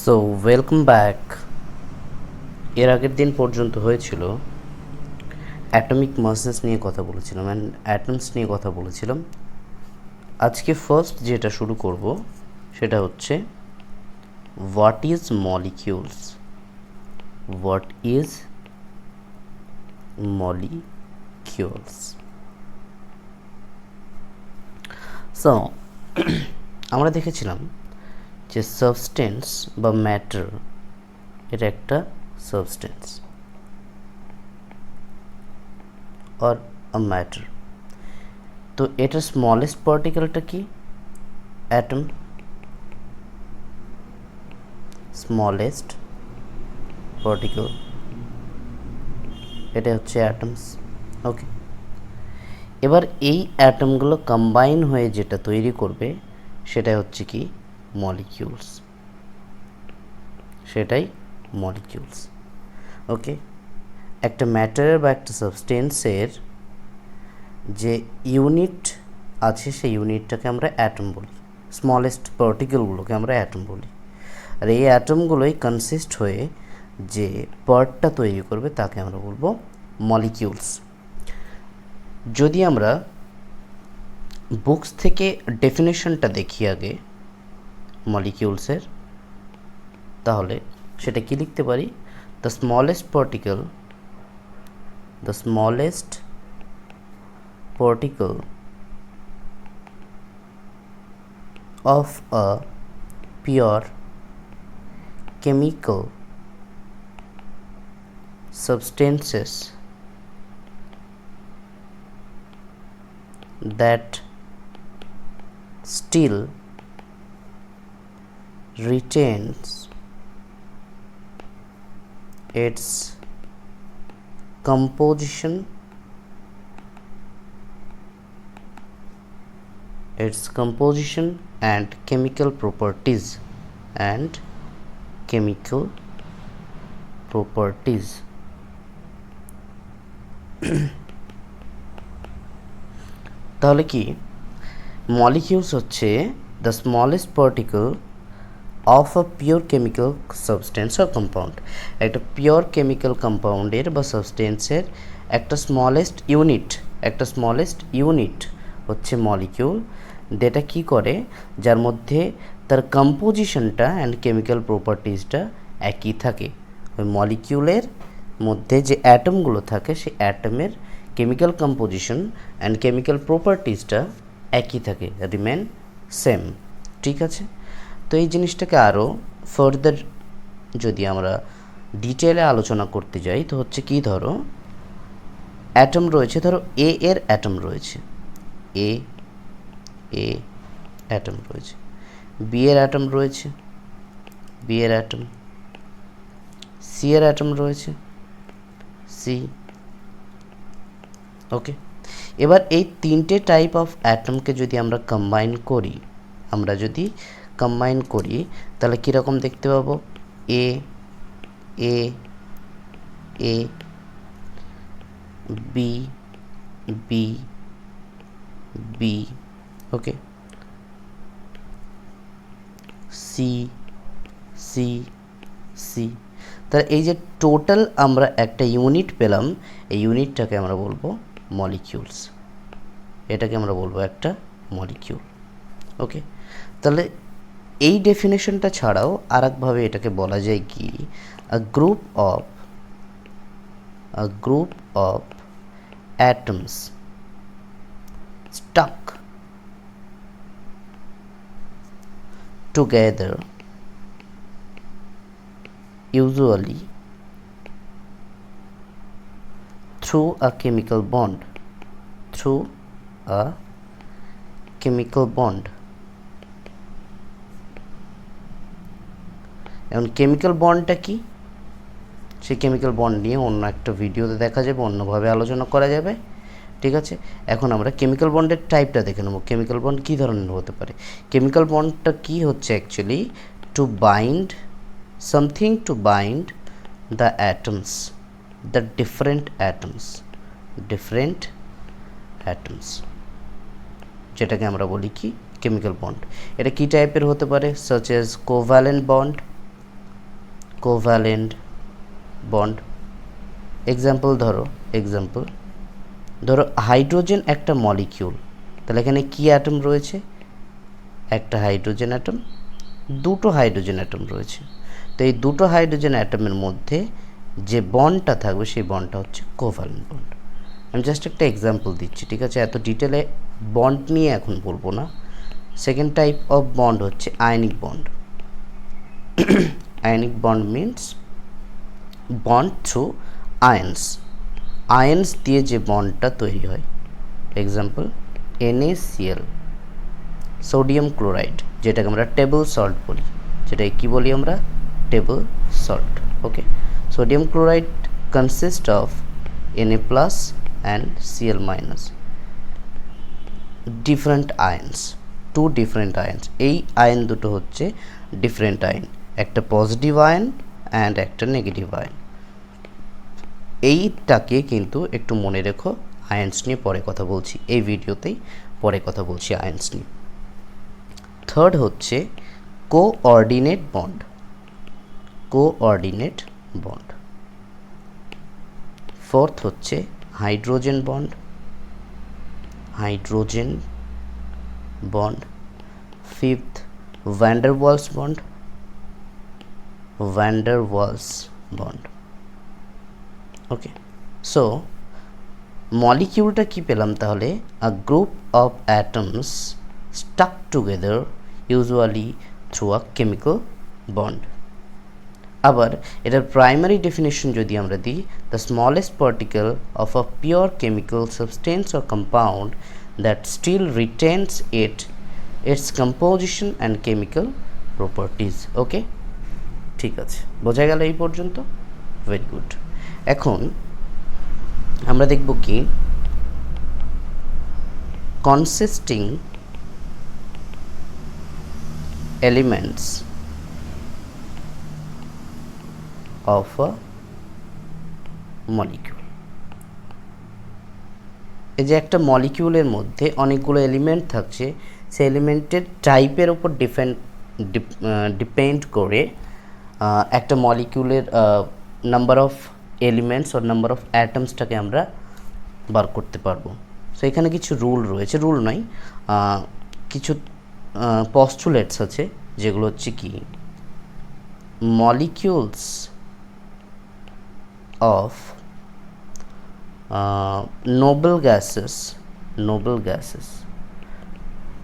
So welcome back. এর আগের দিন পর্যন্ত হয়েছিল অ্যাটমিক মাসেস নিয়ে কথা বলেছিলাম অ্যান্ড অ্যাটমস নিয়ে কথা বলেছিলাম। আজকে ফার্স্ট যেটা শুরু করব সেটা হচ্ছে what is molecules. What is molecules. So আমরা দেখেছিলাম যে সাবস্টেন্স বা ম্যাটার এটা একটা সাবস্টেন্স অর আ ম্যাটার। তো এটার স্মলেস্ট পার্টিকেলটা কি? অ্যাটম। স্মলেস্ট পার্টিকেল এটা হচ্ছে অ্যাটমস। ওকে, এবার এই অ্যাটমগুলো কম্বাইন হয়ে যেটা তৈরি করবে সেটাই হচ্ছে কি মলিকিউলস। সেটাই মলিকিউলস। ওকে, একটা ম্যাটারের বা একটা সাবস্টেন্সের যে ইউনিট আছে সেই ইউনিটটাকে আমরা অ্যাটম বলি। স্মলেস্ট পার্টিকেলগুলোকে আমরা অ্যাটম বলি। আর এই অ্যাটমগুলোই কনসিস্ট হয়ে যে পার্টটা তৈরি করবে তাকে আমরা বলবো মলিকিউলস। যদি আমরা বুকস থেকে ডেফিনেশনটা দেখি আগে মলিকিউলসের, তাহলে সেটা কি লিখতে পারি? The smallest particle of a pure chemical substances that still retains its composition and chemical properties তাহলে কি মলিকিউলস হচ্ছে the smallest particle of a pure chemical substance or compound. একটা পিওর কেমিক্যাল কম্পাউন্ডের বা সাবস্টেন্সের একটা স্মলেস্ট ইউনিট হচ্ছে molecule. যেটা কি করে, যার মধ্যে তার কম্পোজিশনটা অ্যান্ড কেমিক্যাল প্রপার্টিজটা একই থাকে। ওই মলিকিউলের মধ্যে যে অ্যাটমগুলো থাকে সেই অ্যাটমের কেমিক্যাল কম্পোজিশন অ্যান্ড কেমিক্যাল প্রপার্টিজটা একই থাকে, রিমেন সেম। ঠিক আছে, তো এই জিনিসটাকে আরও ফার্দার যদি আমরা ডিটেলে আলোচনা করতে যাই তো হচ্ছে কি, ধরো অ্যাটম রয়েছে, ধরো এ এর অ্যাটম রয়েছে, এ অ্যাটম রয়েছে, বি এর অ্যাটম রয়েছে, বি এর অ্যাটম, সি এর অ্যাটম রয়েছে, সি। ওকে, এবার এই তিনটে টাইপ অফ অ্যাটমকে যদি আমরা কম্বাইন করি তাহলে কীরকম দেখতে পাবো? এ এ A B B B, okay, C C C. তাহলে এই যে টোটাল আমরা একটা ইউনিট পেলাম, এই ইউনিটটাকে আমরা বলবো মলিকিউলস। এটাকে আমরা বলবো একটা মলিকিউল। ওকে, তাহলে এই ডেফিনেশনটা ছাড়াও আরেকভাবে এটাকে বলা যায় কি, a group of atoms stuck together, usually through a chemical bond. এখন কেমিক্যাল বন্ডটা কি, সেই কেমিক্যাল বন্ড নিয়ে অন্য একটা ভিডিওতে দেখা যাবে, অন্যভাবে আলোচনা করা যাবে। ঠিক আছে, এখন আমরা কেমিক্যাল বন্ডের টাইপটা দেখে নেব। কেমিক্যাল বন্ড কী ধরনের হতে পারে? কেমিক্যাল বন্ডটা কি হচ্ছে actually to bind something, to bind the atoms, the different atoms, যেটাকে আমরা বলি কি কেমিক্যাল বন্ড। এটা কী টাইপের হতে পারে? Such as covalent bond, covalent bond. Example ধরো হাইড্রোজেন একটা মলিকিউল, তাহলে এখানে কি অ্যাটম রয়েছে? একটা হাইড্রোজেন অ্যাটম, দুটো হাইড্রোজেন অ্যাটম রয়েছে। তো এই দুটো হাইড্রোজেন অ্যাটমের মধ্যে যে বন্ডটা থাকবে সেই বন্ডটা হচ্ছে কোভ্যালেন্ট বন্ড। আমি জাস্ট একটা এক্সাম্পল দিচ্ছি, ঠিক আছে? এত ডিটেলে বন্ড নিয়ে এখন বলবো না। সেকেন্ড টাইপ অফ বন্ড হচ্ছে ionic bond. Ionic bond means bond through আয়ন্স। আয়ন্স দিয়ে যে বন্ডটা তৈরি হয়। এক্সাম্পল NaCl, সোডিয়াম ক্লোরাইড, যেটাকে আমরা টেবল সল্ট বলি, যেটাকে কি বলি আমরা? Table salt. Okay, sodium chloride consist of Na plus and Cl minus, different ions, two different ions. এই আয়ন দুটো হচ্ছে ডিফারেন্ট আয়ন, একটা পজিটিভ আয়ন অ্যান্ড একটা নেগেটিভ আয়ন। এইটাকে কিন্তু একটু মনে রেখো, আয়ন্স নিয়ে পরে কথা বলছি, এই ভিডিওতেই পরে কথা বলছি আয়ন্স নিয়ে। থার্ড হচ্ছে coordinate bond. Coordinate bond. Fourth হচ্ছে hydrogen bond. Hydrogen bond. Fifth van der Waals bond. Van der Waals bond. Okay, so মলিকিউলটা কি পেলাম তাহলে? A group of atoms stuck together usually through a chemical bond. আবার এটার primary definition যদি আমরা দিই, the smallest particle of a pure chemical substance or compound that still retains its composition and chemical properties. Okay, ঠিক আছে, বোঝা গেল এই পর্যন্ত? Very good. এখন আমরা দেখব কি consisting elements of a molecule. এই যে একটা মলিকিউলের মধ্যে অনেকগুলো এলিমেন্ট থাকছে, সেই এলিমেন্টের টাইপের উপর ডিপেন্ড করে একটা মলিকিউলের নাম্বার অফ এলিমেন্টস আর নাম্বার অফ অ্যাটমসটাকে আমরা বার করতে পারবো। সো এখানে কিছু রুল রয়েছে, রুল নয়, কিছু পস্টুলেটস আছে, যেগুলো হচ্ছে কি molecules of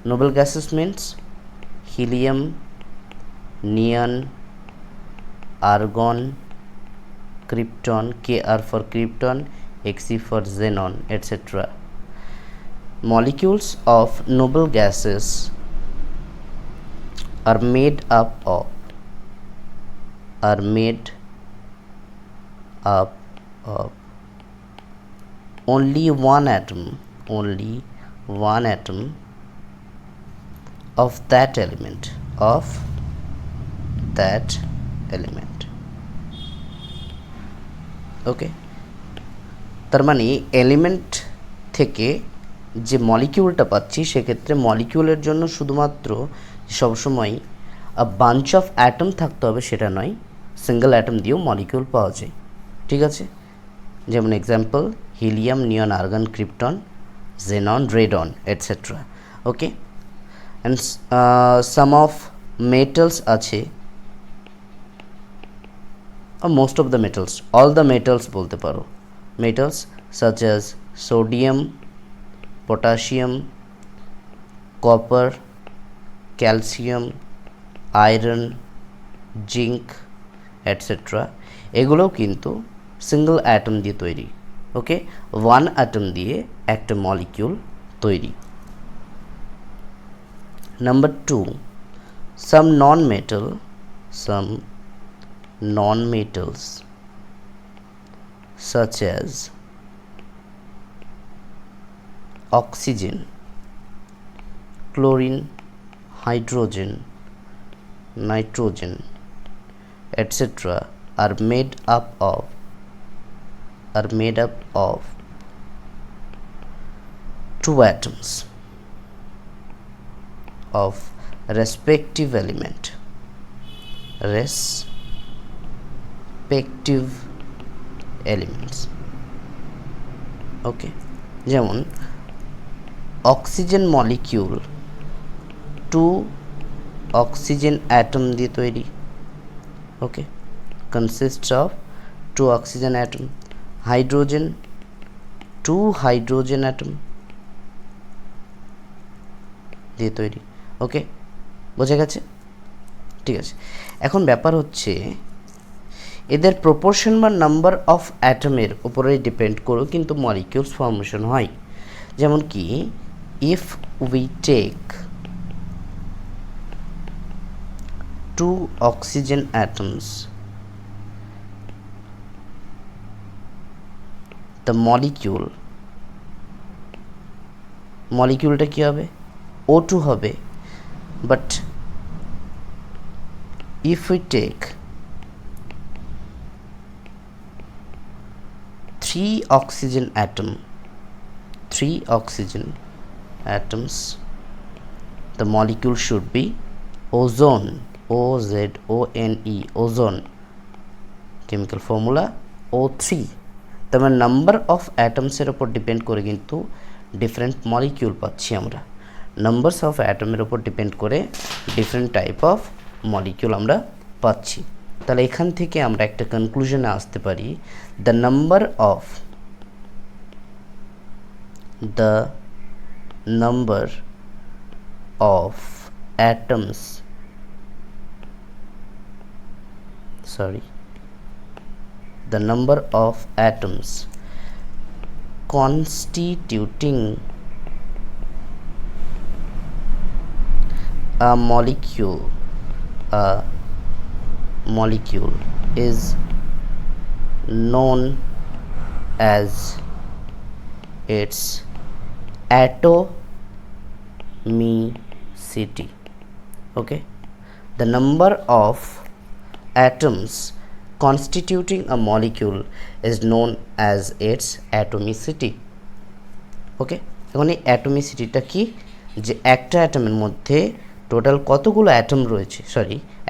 noble gases means helium, neon, argon, krypton, Kr for krypton, Xe for xenon, etc. Molecules of noble gases are made up of only one atom of that element ওকে, তার মানে element থেকে যে মলিকিউলটা পাচ্ছি, সেক্ষেত্রে মলিকিউলের জন্য শুধুমাত্র সবসময় bunch of atom থাকতে হবে সেটা নয়, সিঙ্গেল অ্যাটম দিয়েও মলিকিউল পাওয়া যায়। ঠিক আছে, যেমন example helium, neon, argon, krypton, xenon, radon, etc. Okay, and some of metals আছে, most of the metals, all the metals বলতে পারো, metals such as sodium, potassium, copper, calcium, iron, zinc, etc. এগুলোও কিন্তু সিঙ্গল অ্যাটম দিয়ে তৈরি। ওকে, one atom দিয়ে একটা molecule তৈরি। Number 2, some non-metals such as oxygen, chlorine, hydrogen, nitrogen, etc. are made up of two atoms of respective element. Respective elements. Okay, যেমন oxygen molecule 2 oxygen atom দিয়ে তৈরি। ওকে, consists of 2 oxygen atom, hydrogen 2 hydrogen atom দিয়ে তৈরি। ওকে, বোঝা গেছে? ঠিক আছে, এখন ব্যাপার হচ্ছে এদের প্রপোর্শন বা নাম্বার অফ অ্যাটমের উপরে ডিপেন্ড করে কিন্তু মলিকিউলস ফর্মেশন হয়। যেমন কি if we take 2 oxygen atoms, the মলিকিউলটা কি হবে? O2 হবে। But if we take 3 oxygen atoms, the molecule should be ozone, O-Z-O-N-E, ozone, chemical formula O3। তার মানে নাম্বার অফ অ্যাটমসের ওপর ডিপেন্ড করে কিন্তু ডিফারেন্ট মলিকিউল পাচ্ছি আমরা। নাম্বারস অফ অ্যাটমের ওপর ডিপেন্ড করে ডিফারেন্ট টাইপ অফ মলিকিউল আমরা পাচ্ছি। তাহলে এখান থেকে আমরা একটা কনক্লুশনে আসতে পারি, the number of atoms constituting a molecule is known as its atomicity. Okay, the number of atoms constituting a molecule is known as its atomicity. ওকে, এখন এই অ্যাটমিসিটিটা কি? যে একটা অ্যাটমের মধ্যে টোটাল কতগুলো অ্যাটম রয়েছে,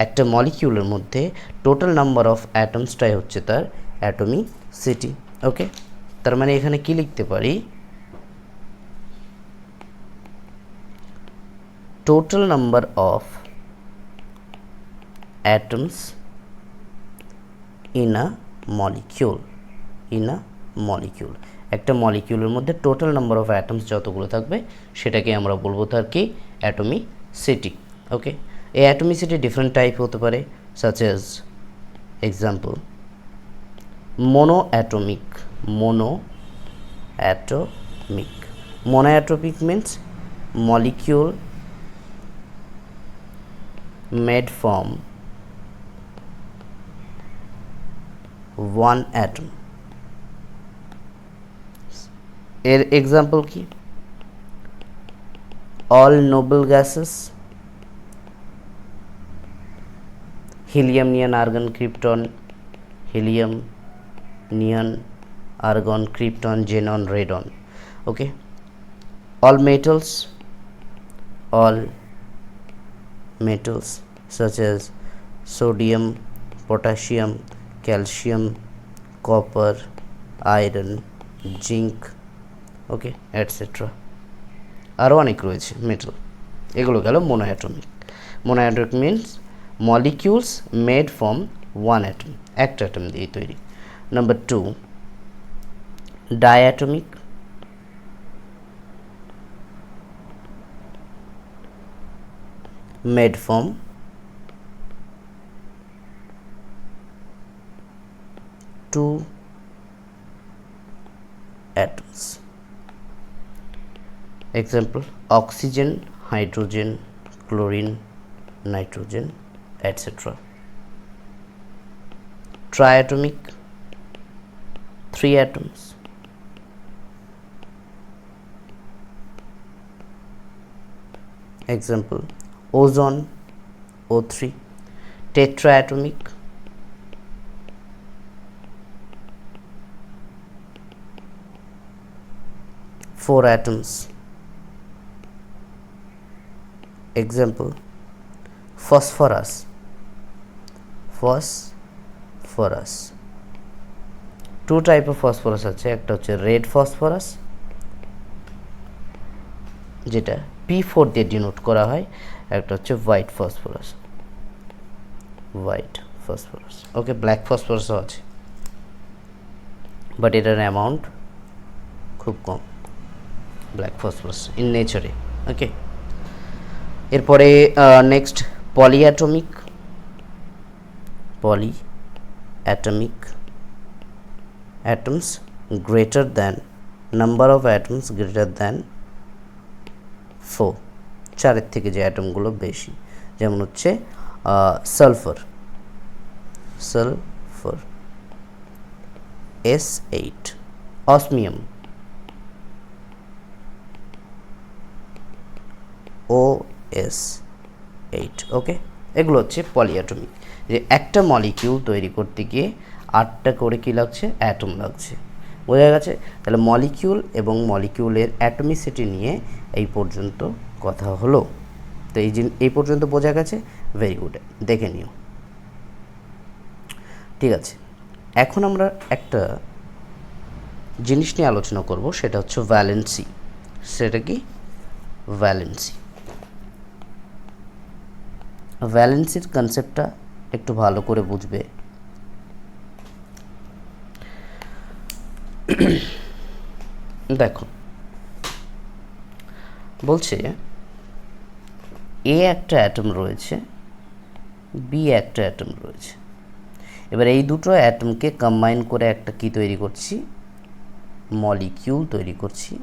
একটা মলিকিউলের মধ্যে টোটাল নাম্বার অফ অ্যাটমসটাই হচ্ছে তার অ্যাটমিসিটি। ওকে, তার মানে এখানে কি লিখতে পারি? Total number of atoms in a molecule, একটা মলিকিউলের মধ্যে টোটাল নাম্বার অফ অ্যাটমস যতগুলো থাকবে সেটাকে আমরা বলবো তার কি? অ্যাটমিসিটি। ওকে, এই অ্যাটমিসিটি ডিফারেন্ট টাইপ হতে পারে, such as example monoatomic means molecule made from one atom। এর এক্সাম্পল কি? all noble gases, helium, neon, argon, krypton, helium, neon, argon, krypton, xenon, radon। okay, all metals such as sodium, potassium, calcium, copper, iron, zinc, okay, etc. আরও অনেক রয়েছে metal. এগুলো গেল monoatomic. Monoatomic means molecules made from one atom, একটা atom দিয়ে তৈরি। Number 2 diatomic, made from two atoms, example oxygen, hydrogen, chlorine, nitrogen, etc. Triatomic, 3 atoms, example ozone, O3. Tetraatomic, 4 atoms, example phosphorus, phosphorus, two type of phosphorus আছে, একটা হচ্ছে red phosphorus যেটা P4 দিয়ে denote করা হয়, একটা হচ্ছে হোয়াইট ফসফরাস, হোয়াইট ফসফরাস। ওকে, black ফসফরাসও আছে, বাট এটার অ্যামাউন্ট খুব কম, ব্ল্যাক ফসফরাস ইন নেচারে। ওকে, এরপরে next পলিঅ্যাটমিক, polyatomic atoms greater than, number of atoms greater than 4, চারের থেকে যে অ্যাটমগুলো বেশি, যেমন হচ্ছে সালফার, S8, অসমিয়াম, OS8। ওকে, এগুলো হচ্ছে পলিঅ্যাটমিক, যে একটা মলিকিউল তৈরি করতে গিয়ে 8টা করে কী লাগছে, অ্যাটম লাগছে। বোঝা গেছে? তাহলে মলিকিউল এবং মলিকিউলের অ্যাটমিসিটি নিয়ে এই পর্যন্ত কথা হলো। তো এই পর্যন্ত বোঝা গেছে? ভেরি গুড, দেখে নিও। ঠিক আছে, এখন আমরা একটা জিনিস নিয়ে আলোচনা করব, সেটা হচ্ছে ভ্যালেন্সি। সেটা কি? ভ্যালেন্সি। ভ্যালেন্সির কনসেপ্টটা একটু ভালো করে বুঝবে। দেখো, বলছে এ একটা অ্যাটম রয়েছে, বি একটা অ্যাটম রয়েছে। এবার এই দুটো অ্যাটমকে কম্বাইন করে একটা কি তৈরি করছি, মলিকিউল তৈরি করছি,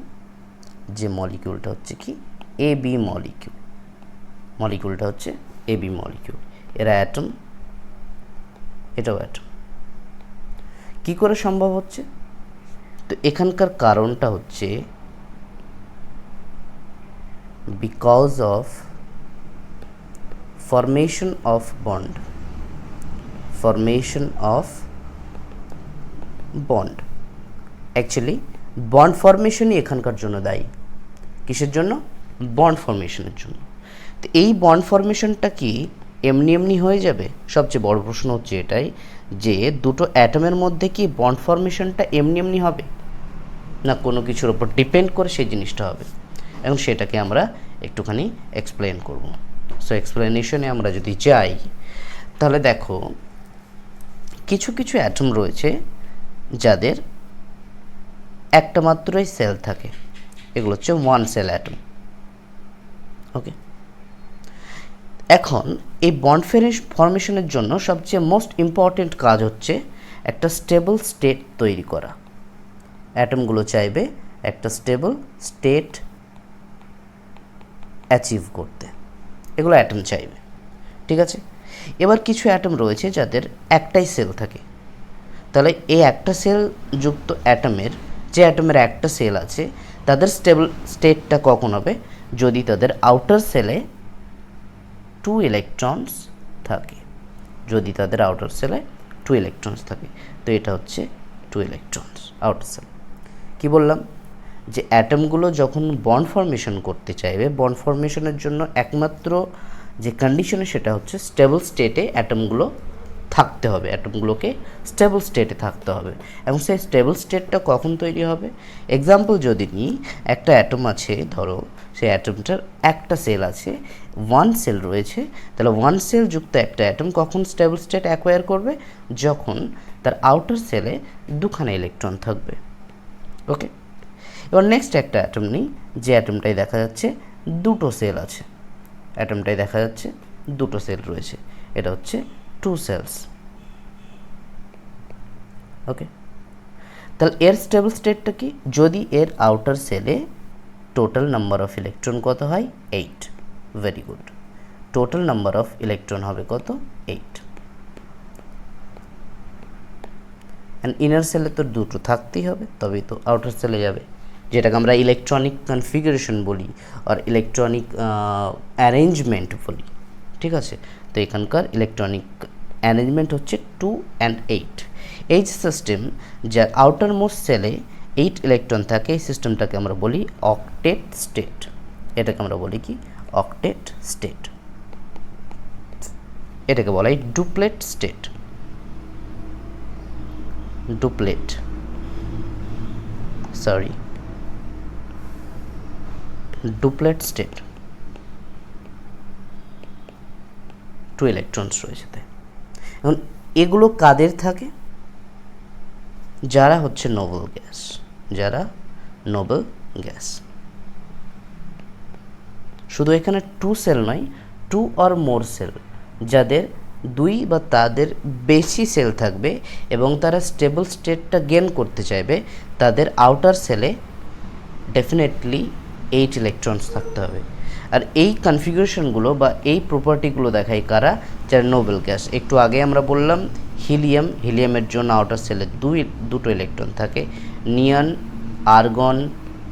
যে মলিকিউলটা হচ্ছে কি, এ বি মলিকিউল। মলিকিউলটা হচ্ছে এ বি মলিকিউল। এরা অ্যাটম, এটাও অ্যাটম। কি করে সম্ভব হচ্ছে? তো এখানকার কারণটা হচ্ছে because of formation of bond, formation of bond. Actually bond ফরমেশনই এখানকার জন্য দায়ী। কিসের জন্য? বন্ড ফরমেশনের জন্য। তো এই বন্ড ফরমেশনটা কি এমনি এমনি হয়ে যাবে? সবচেয়ে বড় প্রশ্ন হচ্ছে এটাই, যে দুটো অ্যাটমের মধ্যে কি বন্ড ফরমেশনটা এমনি এমনি হবে, না কোনো কিছুর উপর ডিপেন্ড করে সেই জিনিসটা হবে? এবং সেটাকে আমরা একটুখানি এক্সপ্লেন করব। সো এক্সপ্লেনেশনে আমরা যদি যাই, তাহলে দেখো কিছু কিছু অ্যাটম রয়েছে যাদের একটা মাত্রই সেল থাকে, এগুলো হচ্ছে ওয়ান সেল অ্যাটম। ওকে, এখন এই বন্ড ফরমেশনের জন্য সবচেয়ে মোস্ট ইম্পর্টেন্ট কাজ হচ্ছে একটা স্টেবল স্টেট তৈরি করা। অ্যাটমগুলো চাইবে একটা স্টেবল স্টেট অ্যাচিভ করতে, এগুলো অ্যাটম চাইবে। ঠিক আছে, এবার কিছু অ্যাটম রয়েছে যাদের একটাই সেল থাকে। তাহলে এই একটা সেল যুক্ত অ্যাটমের, যে অ্যাটমের একটা সেল আছে, তাদের স্টেবল স্টেটটা কখন হবে? যদি তাদের আউটার সেলে 2 ইলেকট্রনস থাকে। যদি তাদের আউটার সেলে 2 ইলেকট্রনস থাকে, তো এটা হচ্ছে 2 ইলেকট্রনস আউটার সেল। কি বললাম? যে অ্যাটমগুলো যখন বন্ড ফরমেশন করতে চাইবে, বন্ড ফরমেশনের জন্য একমাত্র যে কন্ডিশনে সেটা হচ্ছে স্টেবল স্টেটে অ্যাটমগুলো থাকতে হবে, অ্যাটমগুলোকে স্টেবল স্টেটে থাকতে হবে। এবং সেই স্টেবল স্টেটটা কখন তৈরি হবে? এক্সাম্পল যদি নিই, একটা অ্যাটম আছে, ধরো সেই অ্যাটমটার একটা সেল আছে, ওয়ান সেল রয়েছে, তাহলে ওয়ান সেল যুক্ত একটা অ্যাটম কখন স্টেবল স্টেট অ্যাকোয়ার করবে? যখন তার আউটার সেলে দুখানা ইলেকট্রন থাকবে। ওকে, এবার নেক্সট একটা অ্যাটম নিই, যে অ্যাটমটাই দেখা যাচ্ছে দুটো সেল আছে, অ্যাটমটাই দেখা যাচ্ছে দুটো সেল রয়েছে, এটা হচ্ছে 2 সেলস। ওকে, তাহলে এর স্টেবল স্টেটটা কি? যদি এর আউটার সেলে টোটাল নাম্বার অফ ইলেকট্রন কত হয়? 8। Very good, total number of electron হবে কত? 8। অ্যান্ড ইনার সেলে তো দুটো থাকতেই হবে, তবেই তো আউটার সেলে যাবে, যেটাকে আমরা ইলেকট্রনিক কনফিগারেশন বলি আর ইলেকট্রনিক অ্যারেঞ্জমেন্ট বলি। ঠিক আছে, তো এখানকার ইলেকট্রনিক অ্যারেঞ্জমেন্ট হচ্ছে 2 and 8। এই সিস্টেম যার আউটার মোস্ট সেলে 8 ইলেকট্রন থাকে, এই সিস্টেমটাকে আমরা বলি অক্টেট স্টেট। এটাকে আমরা বলি কি? Octet state. এটাকে বলা হয় ডুপ্লেট স্টেট। ডুপ্লেট ডুপ্লেট স্টেট, 2 ইলেকট্রনস রয়েছে। তাই এখন এগুলো কাদের থাকে? যারা হচ্ছে নোবেল গ্যাস, শুধু এখানে 2 সেল নয়, 2 অর মোর সেল, যাদের 2 বা তাদের বেশি সেল থাকবে এবং তারা স্টেবল স্টেটটা গেন করতে চাইবে, তাদের আউটার সেলে ডেফিনেটলি 8 ইলেকট্রনস থাকতে হবে। আর এই কনফিগারেশনগুলো বা এই প্রপার্টিগুলো দেখায় কারা? যারা নোবেল গ্যাস। একটু আগে আমরা বললাম হিলিয়ামের জন্য আউটার সেলে দুটো ইলেকট্রন থাকে, neon, argon,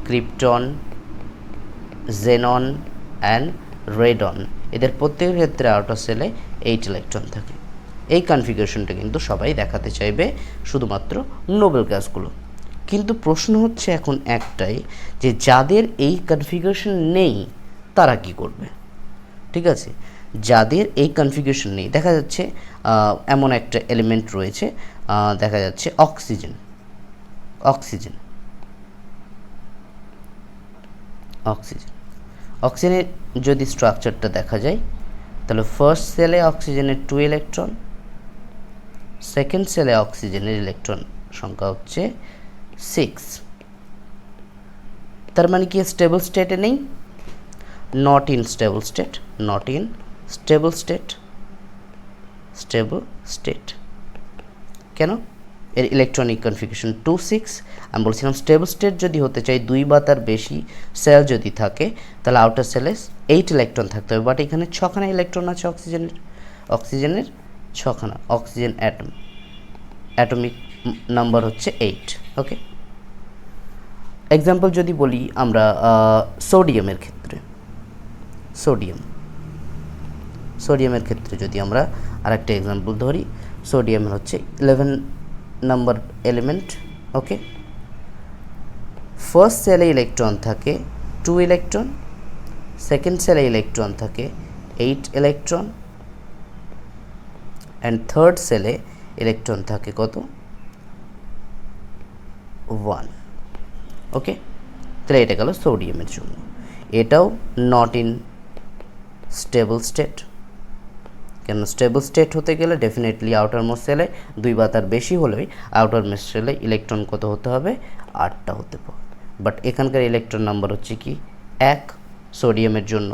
krypton, xenon and radon, এদের প্রত্যেকের ক্ষেত্রে আউটার সেলে 8 ইলেকট্রন থাকে। এই কনফিগারেশনটা কিন্তু সবাই দেখাতে চাইবে, শুধুমাত্র নোবেল গ্যাসগুলো। কিন্তু প্রশ্ন হচ্ছে এখন একটাই, যে যাদের এই কনফিগারেশন নেই তারা কি করবে? ঠিক আছে, যাদের এই কনফিগারেশন নেই, দেখা যাচ্ছে এমন একটা এলিমেন্ট রয়েছে, দেখা যাচ্ছে অক্সিজেনের যদি স্ট্রাকচারটা দেখা যায়, তাহলে ফার্স্ট সেলে অক্সিজেনের 2 ইলেকট্রন, সেকেন্ড সেলে অক্সিজেনের ইলেকট্রন সংখ্যা হচ্ছে 6। তার মানে কি স্টেবল স্টেটে নেই? Not in stable state. কেন? এর ইলেকট্রনিক কনফিগারেশন 2 6। আমি বলছিলাম স্টেবল স্টেট যদি হতে চাই, 2 বা তার বেশি সেল যদি থাকে, তাহলে আউটার সেলে 8 ইলেকট্রন থাকতে হবে। বাট এখানে 6খানা ইলেকট্রন আছে অক্সিজেনের 6খানা, অক্সিজেন অ্যাটমিক নাম্বার হচ্ছে 8। ওকে, এক্সাম্পল যদি বলি আমরা সোডিয়ামের ক্ষেত্রে যদি আমরা আরেকটা এক্সাম্পল ধরি, সোডিয়ামের হচ্ছে 11 নাম্বার এলিমেন্ট। ওকে, ফার্স্ট সেলে ইলেকট্রন থাকে 2 ইলেকট্রন, সেকেন্ড সেলে ইলেকট্রন থাকে 8 ইলেকট্রন, অ্যান্ড থার্ড সেলে ইলেকট্রন থাকে কত? 1। ওকে, তাহলে এটা গেল সোডিয়ামের জন্য। এটাও নট ইন স্টেবল স্টেট। কেন? স্টেবল স্টেট হতে গেলে ডেফিনেটলি আউটার মোস্ট সেলে 2 বা তার বেশি হলেই আউটার মোস্ট সেলে ইলেকট্রন কত হতে হবে? 8টা হতে হবে। বাট এখানকার ইলেকট্রন নাম্বার হচ্ছে কি? 1 সোডিয়ামের জন্য।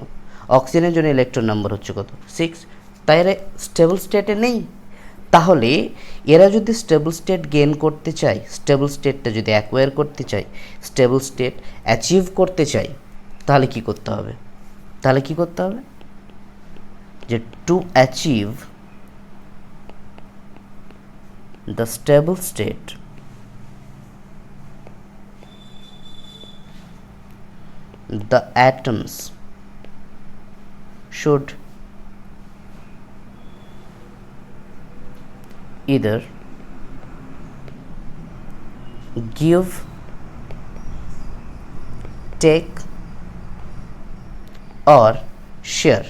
অক্সিজেনের জন্য ইলেকট্রন নাম্বার হচ্ছে কত? 6। তাই এরা স্টেবল স্টেটে নেই। তাহলে এরা যদি স্টেবল স্টেট গেইন করতে চায়, স্টেবল স্টেটটা যদি অ্যাকোয়ার করতে চায়, স্টেবল স্টেট অ্যাচিভ করতে চায়, তাহলে কি করতে হবে? যে to achieve the stable state, the atoms should either give, take or share.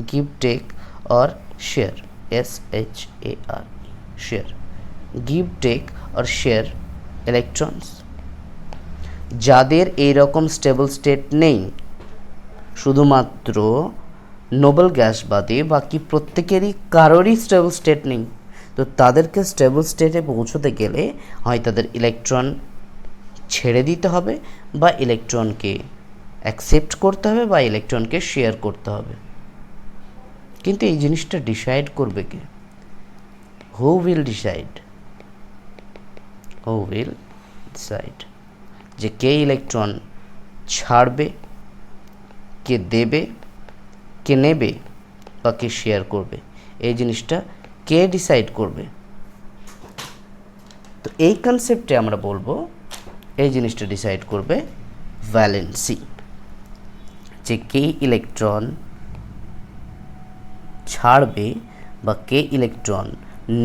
Give, take or share. SHARE, share. Give, take or share electrons. যাদের এই রকম স্টেবল স্টেট নেই, শুধুমাত্র নোবেল গ্যাস বাদে বাকি প্রত্যেকেরই কারোরই স্টেবল স্টেট নেই, তো তাদেরকে স্টেবল স্টেটে পৌঁছতে গেলে হয় তাদের ইলেকট্রন ছেড়ে দিতে হবে, বা ইলেকট্রনকে অ্যাকসেপ্ট করতে হবে, বা ইলেকট্রনকে শেয়ার করতে হবে। কিন্তু এই জিনিসটা ডিসাইড করবে কে? হু উইল ডিসাইড যে কে ইলেকট্রন ছাড়বে, কে দেবে, কে নেবে, বা কে শেয়ার করবে? এই জিনিসটা কে ডিসাইড করবে? তো এই কনসেপ্টে আমরা বলবো এই জিনিসটা ডিসাইড করবে ভ্যালেন্সি, যে কে ইলেকট্রন ছাড়বে, বা কে ইলেকট্রন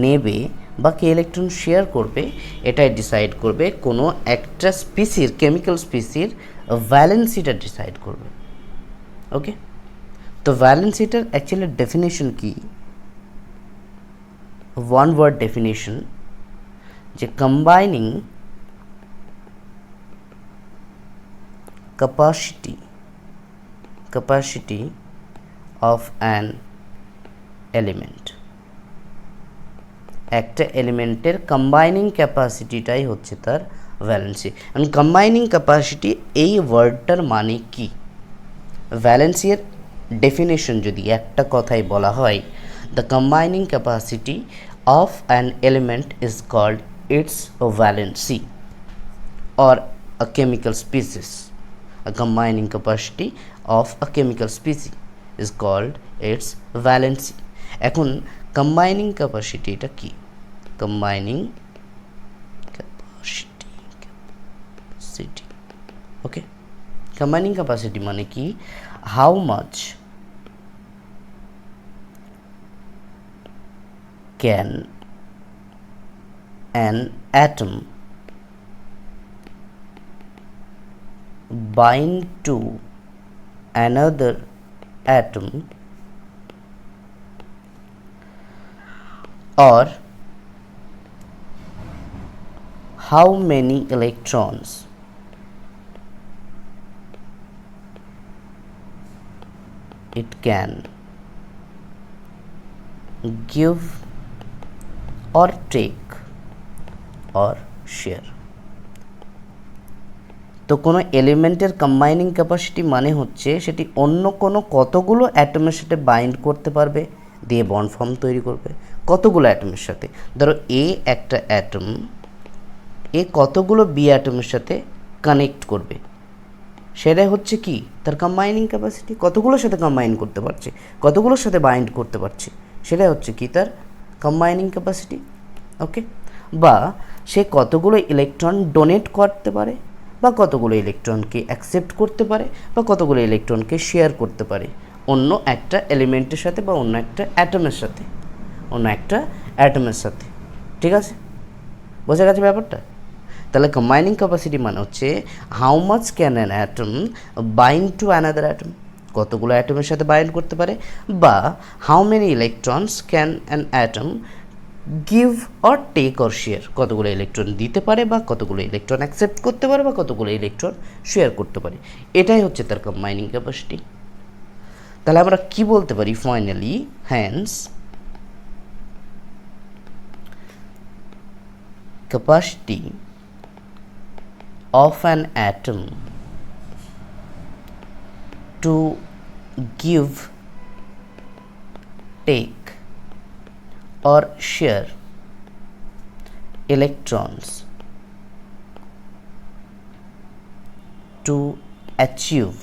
নেবে, বা কে ইলেকট্রন শেয়ার করবে, এটাই ডিসাইড করবে কোনো একটা স্পিসির, কেমিক্যাল স্পিসির ভ্যালেন্সিটা ডিসাইড করবে। ওকে, তো ভ্যালেন্সিটার অ্যাকচুয়ালি ডেফিনেশন কি? ওয়ান ওয়ার্ড ডেফিনেশন, যে combining capacity of an element, একটা এলিমেন্টের কম্বাইনিং ক্যাপাসিটিটাই হচ্ছে তার ভ্যালেন্সি। এবং কম্বাইনিং ক্যাপাসিটি এই ওয়ার্ডটার মানে কি? ভ্যালেন্সি এর ডেফিনেশন যদি একটা কথাই বলা হয়, the combining capacity of an element is called its valency or a chemical species. A combining capacity of a chemical species is called its valency. এখন combining capacity এটা কি? combining capacity okay, combining capacity মানে কি? how much can an atom bind to another atom or how many electrons it can give or take or share. তো কোনো এলিমেন্টের combining capacity মানে হচ্ছে সেটি অন্য কোনো কতগুলো অ্যাটমের সাথে বাইন্ড করতে পারবে, দিয়ে বন্ড ফর্ম তৈরি করবে কতগুলো অ্যাটমের সাথে। ধরো এ একটা অ্যাটম, এ কতগুলো বি অ্যাটমের সাথে কানেক্ট করবে, সেটাই হচ্ছে কি তার কম্বাইনিং ক্যাপাসিটি। কতগুলোর সাথে কম্বাইন করতে পারছে, কতগুলোর সাথে বাইন্ড করতে পারছে, সেটাই হচ্ছে কি তার কম্বাইনিং ক্যাপাসিটি। ওকে, বা সে কতগুলো ইলেকট্রন ডোনেট করতে পারে, বা কতগুলো ইলেকট্রনকে অ্যাকসেপ্ট করতে পারে, বা কতগুলো ইলেকট্রনকে শেয়ার করতে পারে অন্য একটা এলিমেন্টের সাথে, বা অন্য একটা অ্যাটমের সাথে। ঠিক আছে, বোঝা গেছে ব্যাপারটা? তাহলে কম্বাইনিং ক্যাপাসিটি মানে হচ্ছে how much can an atom bind to another atom, কতগুলো অ্যাটমের সাথে বাইন্ড করতে পারে, বা how many electrons can an atom give or take or share, কতগুলো ইলেকট্রন দিতে পারে, বা কতগুলো ইলেকট্রন অ্যাকসেপ্ট করতে পারে, বা কতগুলো ইলেকট্রন শেয়ার করতে পারে, এটাই হচ্ছে তার কম্বাইনিং ক্যাপাসিটি। তাহলে আমরা কি বলতে পারি ফাইনালি? Hence capacity of an atom to give, take or share electrons to achieve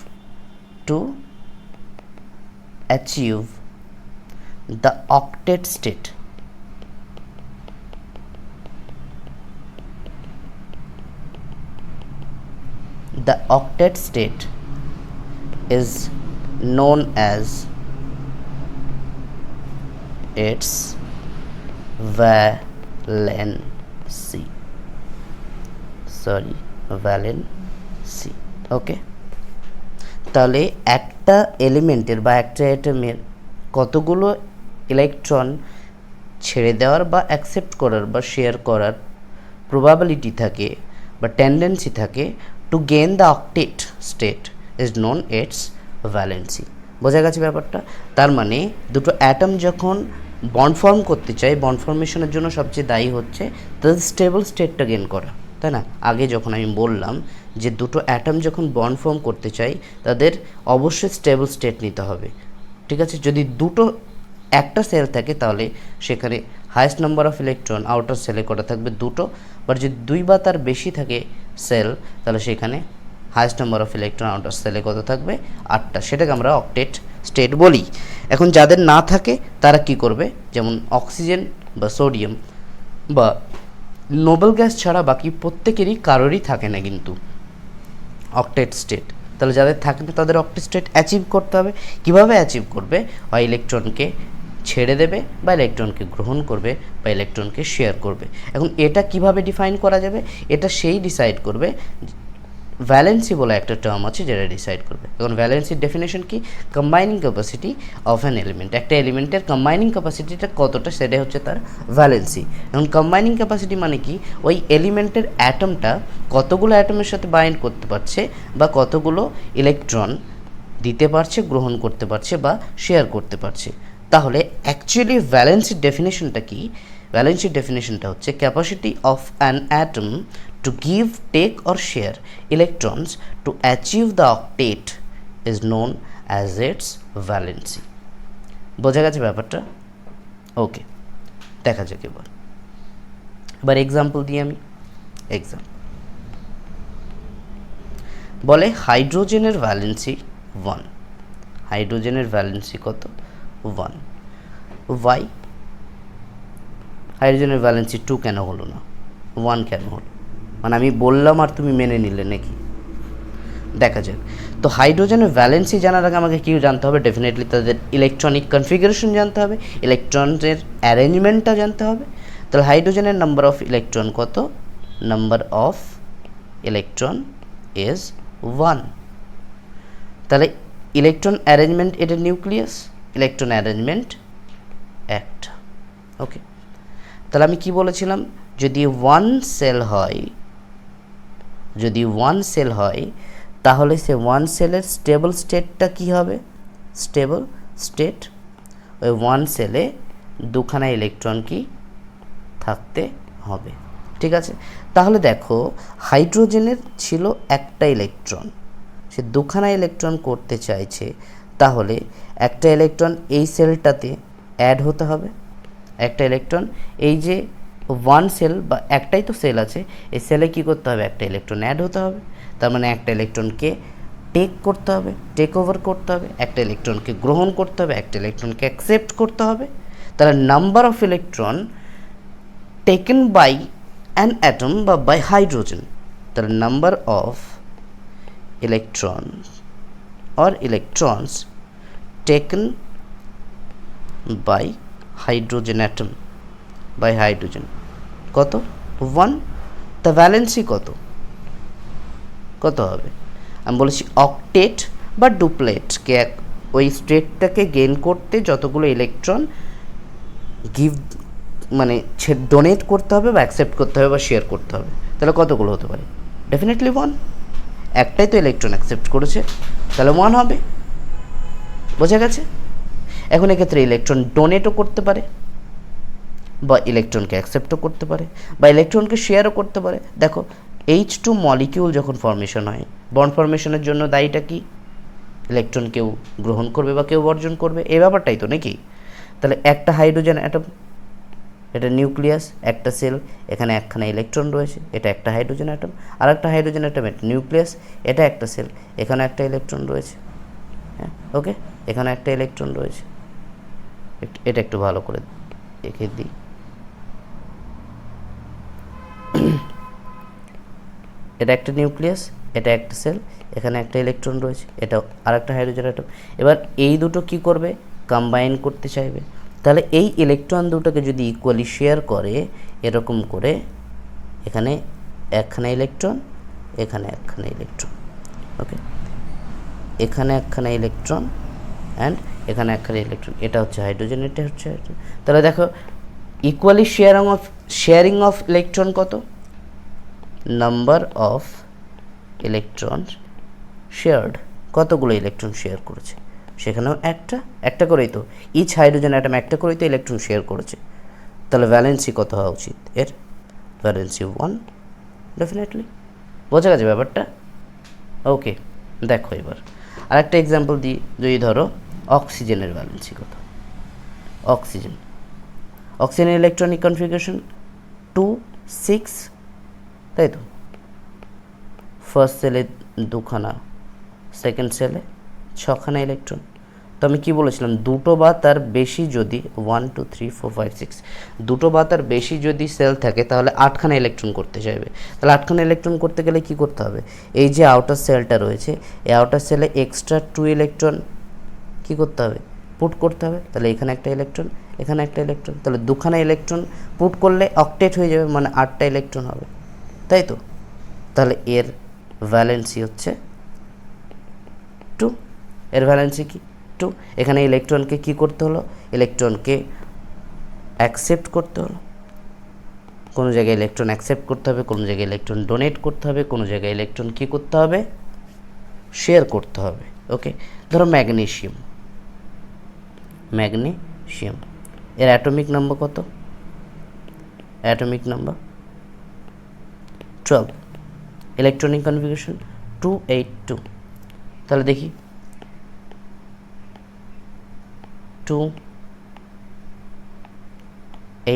the octet state. The octet state is known as its valency. ওকে, তাহলে একটা এলিমেন্টের বা একটা অ্যাটমের কতগুলো ইলেকট্রন ছেড়ে দেওয়ার বা অ্যাকসেপ্ট করার বা শেয়ার করার প্রবাবিলিটি থাকে বা টেন্ডেন্সি থাকে, to gain the octet state is known it's valency. বোঝা গেছে ব্যাপারটা? তার মানে দুটো অ্যাটম যখন বন্ড ফর্ম করতে চায়, বন্ড ফর্মেশনের জন্য সবচেয়ে দায়ী হচ্ছে তাদের স্টেবল স্টেটটা গেইন করা, তাই না? আগে যখন আমি বললাম যে দুটো অ্যাটম যখন বন্ড ফর্ম করতে চাই তাদের অবশ্যই স্টেবল স্টেট নিতে হবে। ঠিক আছে, যদি একটা সেল থাকে তাহলে সেখানে highest number of electron outer সেলে করা থাকবে দুটো, বাট যদি দুই বা তার বেশি থাকে সেল, তাহলে সেখানে highest number of electron outer সেলে কত থাকবে? 8টা। সেটাকে আমরা অক্টেট স্টেট বলি। এখন যাদের না থাকে তারা কি করবে? যেমন অক্সিজেন বা সোডিয়াম বা নোবেল গ্যাস ছাড়া বাকি প্রত্যেকেরই কারোরই থাকে না কিন্তু অক্টেট স্টেট। তাহলে যাদের থাকে না তাদের অক্টেট স্টেট অ্যাচিভ করতে হবে। কীভাবে অ্যাচিভ করবে? হয় ইলেকট্রনকে ছেড়ে দেবে, বা ইলেকট্রনকে গ্রহণ করবে, বা ইলেকট্রনকে শেয়ার করবে। এখন এটা কিভাবে ডিফাইন করা যাবে? এটা সেই ডিসাইড করবে ভ্যালেন্সি বলে একটা টার্ম আছে যেটা ডিসাইড করবে। এখন ভ্যালেন্সির ডেফিনেশন কি? Combining capacity of an element, একটা এলিমেন্টের কম্বাইনিং ক্যাপাসিটিটা কতটা সেটাই হচ্ছে তার ভ্যালেন্সি। এখন কম্বাইনিং ক্যাপাসিটি মানে কি? ওই এলিমেন্টের অ্যাটমটা কতগুলো অ্যাটমের সাথে বাইন্ড করতে পারছে বা কতগুলো ইলেকট্রন দিতে পারছে, গ্রহণ করতে পারছে বা শেয়ার করতে পারছে। তাহলে অ্যাকচুয়ালি ভ্যালেন্সির ডেফিনেশনটা কি? ভ্যালেন্সির ডেফিনেশনটা হচ্ছে capacity of an atom to give, take or share electrons to achieve the octet is known as its valency. বোঝা গেছে ব্যাপারটা? ওকে, দেখা যাক এবার এক্সাম্পল দিই আমি। এক্সাম্পল বলে হাইড্রোজেনের ভ্যালেন্সি 1, হাইড্রোজেনের ভ্যালেন্সি কত? 1। ওয়াই হাইড্রোজেনের ভ্যালেন্সি 2 কেন হলো না, 1 কেন হলো? মানে আমি বললাম আর তুমি মেনে নিলে নাকি? দেখা যাক। তো হাইড্রোজেনের ভ্যালেন্সি জানার আগে আমাকে কী জানতে হবে? ডেফিনেটলি তাদের ইলেকট্রনিক কনফিগারেশন জানতে হবে, ইলেকট্রনের অ্যারেঞ্জমেন্টটা জানতে হবে। তাহলে হাইড্রোজেনের নাম্বার অফ ইলেকট্রন কত? Number of electron is 1। তাহলে ইলেকট্রন অ্যারেঞ্জমেন্ট, এটা নিউক্লিয়াস, ইলেকট্রন অ্যারেঞ্জমেন্ট একটা। ওকে, তাহলে আমি কি বলেছিলাম? যদি 1 সেল হয়, যদি 1 সেল হয় তাহলে সে 1 সেলের স্টেবল স্টেটটা কি হবে? স্টেবল স্টেট, ওই 1 সেলে 2খানা ইলেকট্রন কি থাকতে হবে। ঠিক আছে, তাহলে দেখো হাইড্রোজেনের ছিল একটা ইলেকট্রন, সে 2খানা ইলেকট্রন করতে চাইছে, তাহলে একটা ইলেকট্রন এই সেলটাতে অ্যাড হতে হবে। একটা ইলেকট্রন, এই যে 1 সেল বা একটাই তো সেল আছে, এই সেলে কী করতে হবে? একটা ইলেকট্রন অ্যাড হতে হবে। তার মানে একটা ইলেকট্রনকে টেক করতে হবে, টেক ওভার করতে হবে, একটা ইলেকট্রনকে গ্রহণ করতে হবে, একটা ইলেকট্রনকে অ্যাকসেপ্ট করতে হবে। তাহলে number of electron taken by an atom বা বাই হাইড্রোজেন, তাহলে number of electron or electrons taken by hydrogen atom, by hydrogen কত? 1। তা ভ্যালেন্সি কত? কত হবে? আমি বলেছি অক্টেট বা ডুপ্লেটকে ওই স্টেটটাকে গেইন করতে যতগুলো ইলেকট্রন গিভ মানে ডোনেট করতে হবে বা অ্যাকসেপ্ট করতে হবে বা শেয়ার করতে হবে, তাহলে কতগুলো হতে পারে? ডেফিনেটলি 1। একটাই তো ইলেকট্রন অ্যাকসেপ্ট করেছে, তাহলে 1 হবে। বোঝা গেছে? এখন এক্ষেত্রে ইলেকট্রন ডোনেটও করতে পারে বা ইলেকট্রনকে অ্যাকসেপ্টও করতে পারে বা ইলেকট্রনকে শেয়ারও করতে পারে। দেখো H2 মলিকিউল যখন ফর্মেশন হয়, বন্ড ফর্মেশনের জন্য দায়ীটা কি? ইলেকট্রন কেউ গ্রহণ করবে বা কেউ বর্জন করবে, এই ব্যাপারটাই তো নাকি? তাহলে একটা হাইড্রোজেন অ্যাটম, এটা নিউক্লিয়াস, একটা সেল, এখানে একখানা ইলেকট্রন রয়েছে, এটা একটা হাইড্রোজেন অ্যাটম। আর একটা হাইড্রোজেন অ্যাটম, এটা নিউক্লিয়াস, এটা একটা সেল, এখানে একটা ইলেকট্রন রয়েছে। হ্যাঁ, ওকে, এখানে একটা ইলেকট্রন রয়েছে। এটা একটু ভালো করে এঁকে দিই। এটা একটা নিউক্লিয়াস, এটা একটা সেল, এখানে একটা ইলেকট্রন রয়েছে, এটা আর একটা হাইড্রোজেন অ্যাটম। এবার এই দুটো কি করবে? কম্বাইন করতে চাইবে। তাহলে এই ইলেকট্রন দুটোকে যদি ইকুয়ালি শেয়ার করে এরকম করে, এখানে একখানা ইলেকট্রন, এখানে একখানা ইলেকট্রন, ওকে, এখানে একখানা ইলেকট্রন অ্যান্ড এখানে একখানা ইলেকট্রন, এটা হচ্ছে হাইড্রোজেন, এটা হচ্ছে হাইড্রোজেন। তাহলে দেখো ইকুয়ালি শেয়ারিং অফ ইলেকট্রন কত? নাম্বার অফ ইলেকট্রন শেয়ার্ড, কতগুলো ইলেকট্রন শেয়ার করেছে? সেখানেও একটা করেই তো, ইচ হাইড্রোজেন অ্যাটম একটা করেই তো ইলেকট্রন শেয়ার করেছে। তাহলে ভ্যালেন্সি কত হওয়া উচিত এর? Valency 1 definitely. বোঝা গেছে ব্যাপারটা? ওকে, দেখো এবার আর একটা এক্সাম্পল দিই। যদি ধরো অক্সিজেনের ভ্যালেন্সি কত? অক্সিজেনের ইলেকট্রনিক কনফিগারেশন 2, 6, তাই তো? ফার্স্ট সেলে 2খানা, সেকেন্ড সেলে 6খানা ইলেকট্রন। তো আমি কি বলেছিলাম? দুটো বা তার বেশি যদি 1, 2, 3, 4, 5, 6 দুটো বা তার বেশি যদি সেল থাকে তাহলে 8খানা ইলেকট্রন করতে চাইবে। তাহলে 8খানা ইলেকট্রন করতে গেলে কি করতে হবে? এই যে আউটার সেলটা রয়েছে, এই আউটার সেলে এক্সট্রা 2 ইলেকট্রন কী করতে হবে? পুট করতে হবে। তাহলে এখানে একটা ইলেকট্রন, এখানে একটা ইলেকট্রন, তাহলে 2খানা ইলেকট্রন পুট করলে অক্টেট হয়ে যাবে, মানে 8টা ইলেকট্রন হবে, তাই তো? তাহলে এর ভ্যালেন্সি হচ্ছে 2, এর ভ্যালেন্সি কি 2। এখানে ইলেকট্রনকে কি করতে হলো, ইলেকট্রনকে অ্যাকসেপ্ট করতে হলো, কোনো জায়গায় ইলেকট্রন অ্যাকসেপ্ট করতে হবে, কোনো জায়গায় ইলেকট্রন ডোনেট করতে হবে, কোনো জায়গায় ইলেকট্রন কি করতে হবে, শেয়ার করতে হবে। ওকে, ধরো ম্যাগনেসিয়াম, ম্যাগনেসিয়াম এর অ্যাটমিক নাম্বার কত, অ্যাটমিক নাম্বার 12, ইলেকট্রনিক কনফিগারেশন 282। তাহলে দেখি 2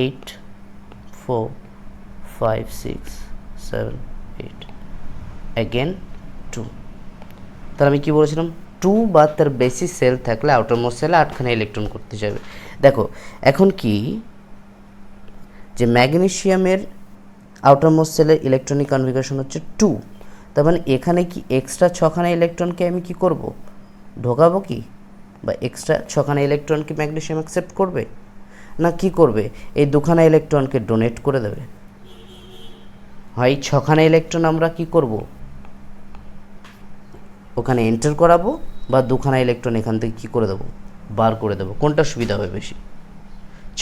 8 4 5 6 7 8 অ্যাগেন 2। তাহলে আমি কি বলেছিলাম, 2 বা তার বেশি সেল থাকলে আউটারমোস্ট সেলে 8খানা ইলেকট্রন করতে যাবে। দেখো এখন কি যে ম্যাগনেসিয়ামের আউটারমোস্ট সেলের ইলেকট্রনিক কনফিগারেশন হচ্ছে 2, তার মানে এখানে কি এক্সট্রা 6খানা ইলেকট্রনকে আমি কি করব, ঢোকাবো কি, বা এক্সট্রা 6খানা ইলেকট্রনকে ম্যাগনেসিয়াম অ্যাকসেপ্ট করবে, না কি করবে, এই 2খানা ইলেকট্রনকে ডোনেট করে দেবে। হয় 6খানা ইলেকট্রন আমরা কি করব, ওখানে এন্টার করাবো, বা 2খানা ইলেকট্রন এখান থেকে কী করে দেবো, বার করে দেবো। কোনটা সুবিধা হবে বেশি,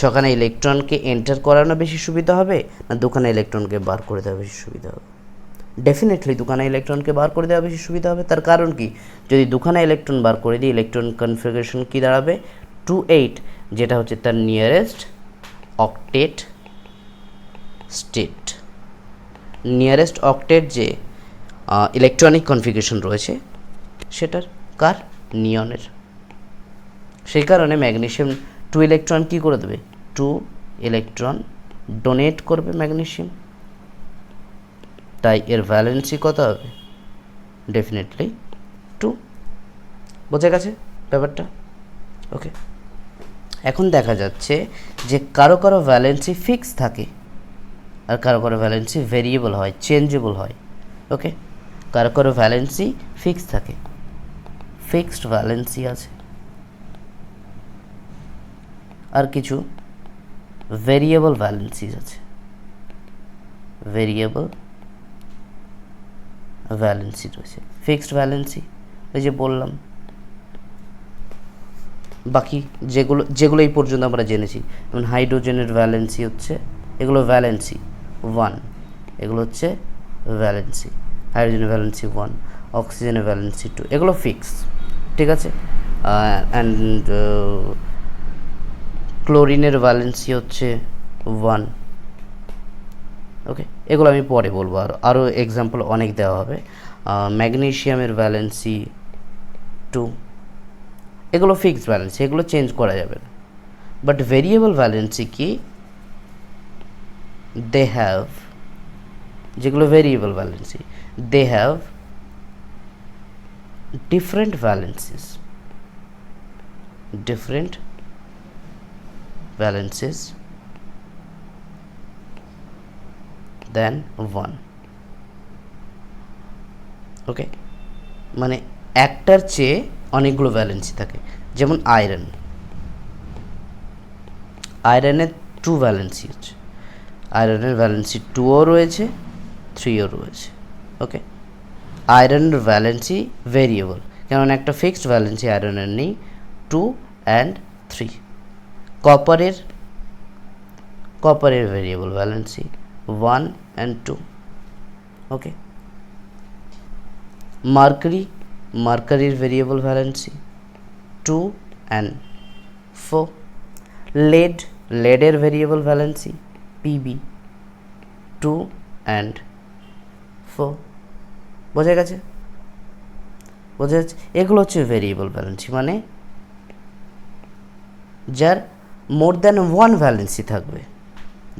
6খানা ইলেকট্রনকে এন্টার করানো বেশি সুবিধা হবে, না 2খানা ইলেকট্রনকে বার করে দেওয়া বেশি সুবিধা হবে? ডেফিনেটলি 2খানা ইলেকট্রনকে বার করে দেওয়া বেশি সুবিধা হবে। তার কারণ কি, যদি 2খানা ইলেকট্রন বার করে দিই, ইলেকট্রন কনফিগারেশন কী দাঁড়াবে, 28, যেটা হচ্ছে তার nearest octet state. Nearest octet যে ইলেকট্রনিক কনফিগারেশন রয়েছে সেটার কার, নিয়নের। সেই কারণে ম্যাগনেসিয়াম 2 ইলেকট্রন কী করে দেবে, 2 ইলেকট্রন ডোনেট করবে ম্যাগনেসিয়াম, তাই এর ভ্যালেন্সি কত হবে, ডেফিনেটলি 2। বোঝা গেছে ব্যাপারটা? ওকে, এখন দেখা যাচ্ছে যে কারো কারো ভ্যালেন্সি ফিক্স থাকে আর কারো কারো ভ্যালেন্সি ভেরিয়েবল হয়, চেঞ্জেবল হয়। ওকে, কারো কারো ভ্যালেন্সি ফিক্স থাকে, ফিক্সড ভ্যালেন্সি আছে, আর কিছু ভেরিয়েবল ভ্যালেন্সিজ আছে, ভেরিয়েবল ভ্যালেন্সি রয়েছে। ফিক্সড ভ্যালেন্সি এই যে বললাম, বাকি যেগুলো এই পর্যন্ত আমরা জেনেছি, যেমন হাইড্রোজেনের ভ্যালেন্সি হচ্ছে, এগুলো ভ্যালেন্সি 1, এগুলো হচ্ছে ভ্যালেন্সি, হাইড্রোজেনের ভ্যালেন্সি 1, অক্সিজেনের ভ্যালেন্সি 2, এগুলো ফিক্স, ঠিক আছে। অ্যান্ড ক্লোরিনের ভ্যালেন্সি হচ্ছে 1। ওকে, এগুলো আমি পরে বলবো, আরও এক্সাম্পল অনেক দেওয়া হবে। ম্যাগনেসিয়ামের ভ্যালেন্সি 2, এগুলো ফিক্সড ভ্যালেন্সি, এগুলো চেঞ্জ করা যাবে না। বাট ভেরিয়েবল ভ্যালেন্সি কি, দে হ্যাভ, যেগুলো variable valency, they have different valencies, different valencies than 1। Okay, মানে একটার চেয়ে অনেকগুলো ভ্যালেন্সি থাকে। যেমন আয়রন, আয়রনের 2 ভ্যালেন্সি আছে, আয়রনের ভ্যালেন্সি 2ও রয়েছে 3ও রয়েছে। ওকে, আয়রনের ভ্যালেন্সি ভেরিয়েবল, কারণ একটা ফিক্সড ভ্যালেন্সি আয়রনের নেই, 2 and 3। কপারের ভেরিয়েবল ভ্যালেন্সি 1 and 2। ওকে, মার্কারির ভেরিয়েবল ভ্যালেন্সি 2 and 4। লেডের ভেরিয়েবল ভ্যালেন্সি PB 2 and 4। বোঝা গেছে? এগুলো হচ্ছে ভেরিয়েবল ভ্যালেন্সি, মানে যার মোর দ্যান 1 ভ্যালেন্সি থাকবে,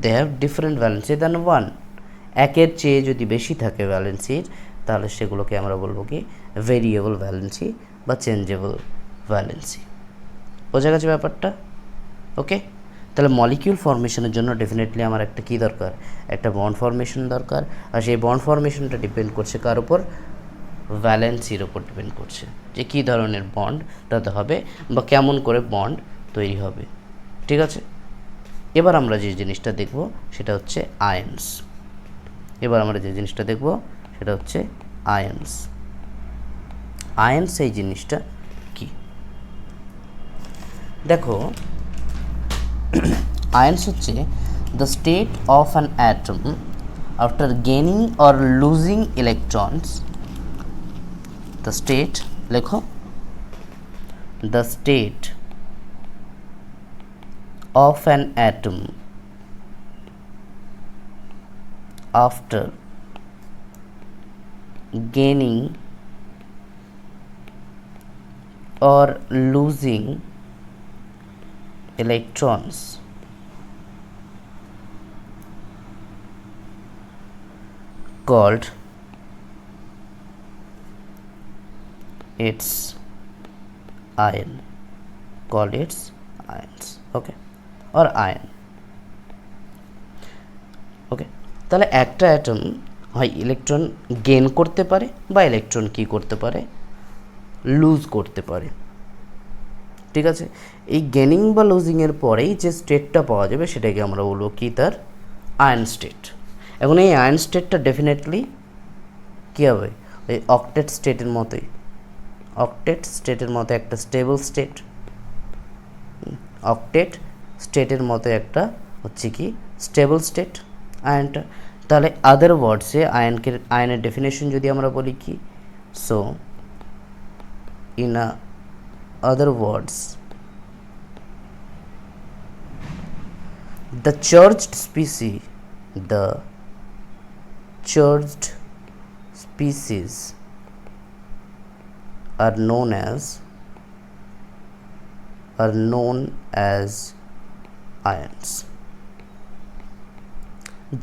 they have different valency than 1। একের চেয়ে যদি বেশি থাকে ভ্যালেন্সির, তাহলে সেগুলোকে আমরা বলবো কি ভেরিয়েবল ভ্যালেন্সি বা চেঞ্জেবল ভ্যালেন্সি। বোঝা গেছে ব্যাপারটা? ওকে, তাহলে মলিকিউল ফর্মেশনের জন্য ডেফিনেটলি আমার একটা কী দরকার, একটা বন্ড ফর্মেশন দরকার। আর সেই বন্ড ফর্মেশনটা ডিপেন্ড করছে কার উপর, ভ্যালেন্সির ওপর ডিপেন্ড করছে, যে কী ধরনের বন্ড তাতে হবে বা কেমন করে বন্ড তৈরি হবে। ঠিক আছে, এবার আমরা যে জিনিসটা দেখব সেটা হচ্ছে আয়ন্স। আয়ন্স। আয়ন্স এই জিনিসটা কি দেখো, আয়ন্স হচ্ছে the state of an atom after gaining or losing electrons. The state লেখো, the state of an atom after gaining or losing electrons called its ion, called its ions, okay, or ion, ওকে। তাহলে একটা atom হয় electron gain করতে পারে বা electron কি করতে পারে, লুজ করতে পারে, ঠিক আছে। এই গেইনিং বা লুজিংয়ের পরেই যে স্টেটটা পাওয়া যাবে সেটাকে আমরা বলবো কি, তার আয়ন স্টেট। এখন এই আয়ন স্টেটটা ডেফিনেটলি কী হবে, ওই অক্টেট স্টেটের মতোই, অক্টেট স্টেটের মতো একটা স্টেবল স্টেট, অক্টেট স্টেটের মতো একটা হচ্ছে কি স্টেবল স্টেট আয়নটা। তাহলে আদার ওয়ার্ডসে আয়নের ডেফিনেশন যদি আমরা বলি কি, so in other words the charged species are known as ions।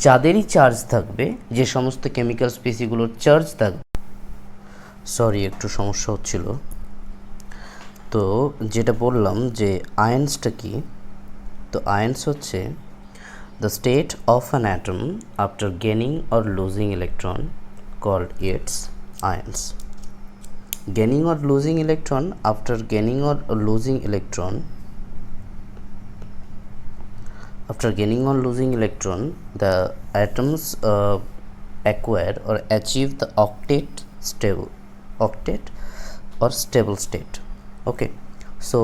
যাদেরই চার্জ থাকবে, যে সমস্ত কেমিক্যাল স্পিসিগুলোর চার্জ থাকবে, সরি একটু সমস্যা হচ্ছিল, তো যেটা বললাম যে আয়ন্সটা কি, তো আয়ন্স হচ্ছে the state of an atom after gaining or losing electron called its ions। Gaining or losing electron, after gaining or losing electron, the atoms acquire or achieve the octet or stable state, okay। So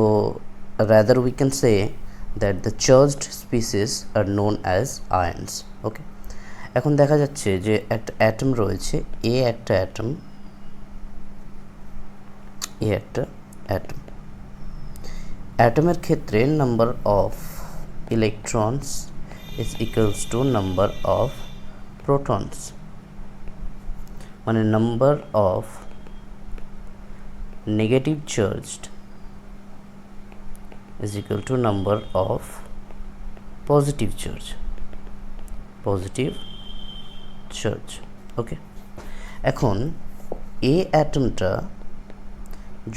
rather we can say that the charged species are known as ions, okay। এখন দেখা যাচ্ছে যে একটা atom রয়েছে, একটা অ্যাটমের ক্ষেত্রে number of electrons is equals to number of protons, মানে number of negative charged is equal to number of positive charge, okay। এখন এ অ্যাটমটা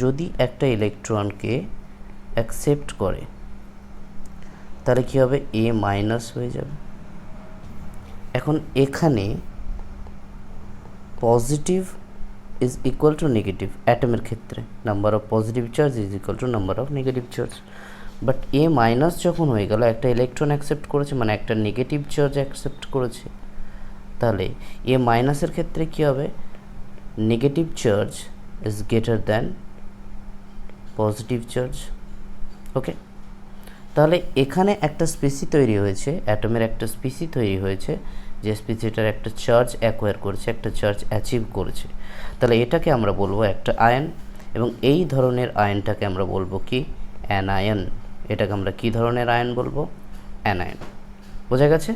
যদি একটা ইলেকট্রনকে অ্যাকসেপ্ট করে তাহলে কী হবে, এ মাইনাস হয়ে যাবে। এখন এখানে positive is equal to negative, অ্যাটমের ক্ষেত্রে number of positive charge is equal to number of negative charge. But A minus যখন হয়ে গেল, একটা ইলেকট্রন অ্যাকসেপ্ট করেছে, মানে একটা নেগেটিভ চার্জ অ্যাকসেপ্ট করেছে, তাহলে এ মাইনাসের ক্ষেত্রে কী হবে, negative charge is greater than positive charge, okay. তাহলে এখানে একটা স্পিসি তৈরি হয়েছে, অ্যাটমের একটা স্পিসি তৈরি হয়েছে, যে স্পিসিটার একটা চার্জ অ্যাকোয়ার করেছে, একটা চার্জ অ্যাচিভ করেছে, তাহলে এটাকে আমরা বলবো একটা আয়ন। এবং এই ধরনের আয়নটাকে আমরা বলবো কি, অ্যানায়ন। এটাকে আমরা কি ধরনের আয়ন বলবো, অ্যানায়ন। বোঝা গেছে?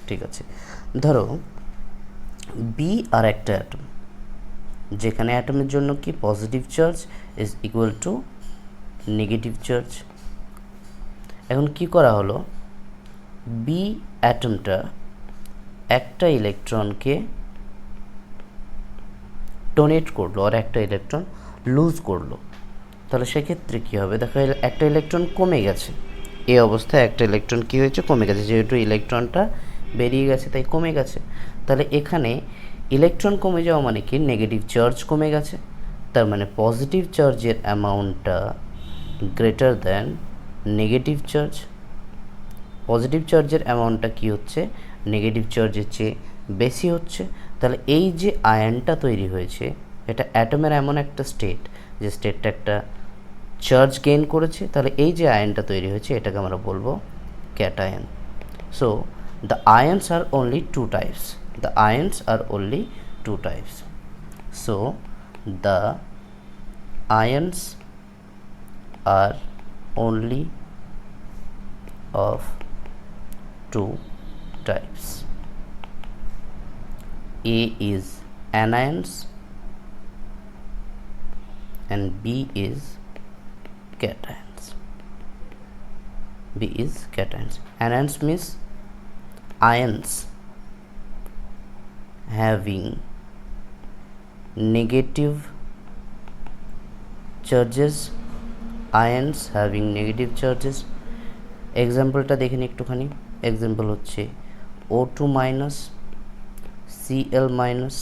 ঠিক আছে। ধরো বি আর একটা অ্যাটম, যেখানে অ্যাটমের জন্য কি positive charge is equal to negative charge. এখন কি করা হলো, বি অ্যাটমটা একটা ইলেকট্রনকে ডোনেট করলো আর একটা ইলেকট্রন লুজ করলো, তাহলে সেক্ষেত্রে কী হবে, দেখো একটা ইলেকট্রন কমে গেছে, এই অবস্থায় একটা ইলেকট্রন কী হয়েছে, কমে গেছে, যেহেতু ইলেকট্রনটা বেরিয়ে গেছে তাই কমে গেছে। তাহলে এখানে ইলেকট্রন কমে যাওয়া মানে কি, নেগেটিভ চার্জ কমে গেছে, তার মানে পজিটিভ চার্জের অ্যামাউন্টটা greater than negative charge. Positive চার্জের অ্যামাউন্টটা কী হচ্ছে, নেগেটিভ চার্জের চেয়ে বেশি হচ্ছে, তাহলে এই যে আয়নটা তৈরি হয়েছে এটা অ্যাটমের এমন একটা স্টেট যে স্টেটটা একটা চার্জ গেইন করেছে, তাহলে এই যে আয়নটা তৈরি হয়েছে এটাকে আমরা বলবো cation. So the ions are only two types. The ions are only two types. So the ions are only of two types. A is anions and B is cations. B is cations. Anions means ions having negative charges, ions having negative charges. এক্সাম্পলটা দেখেন একটুখানি। Example হচ্ছে O2 minus, Cl minus,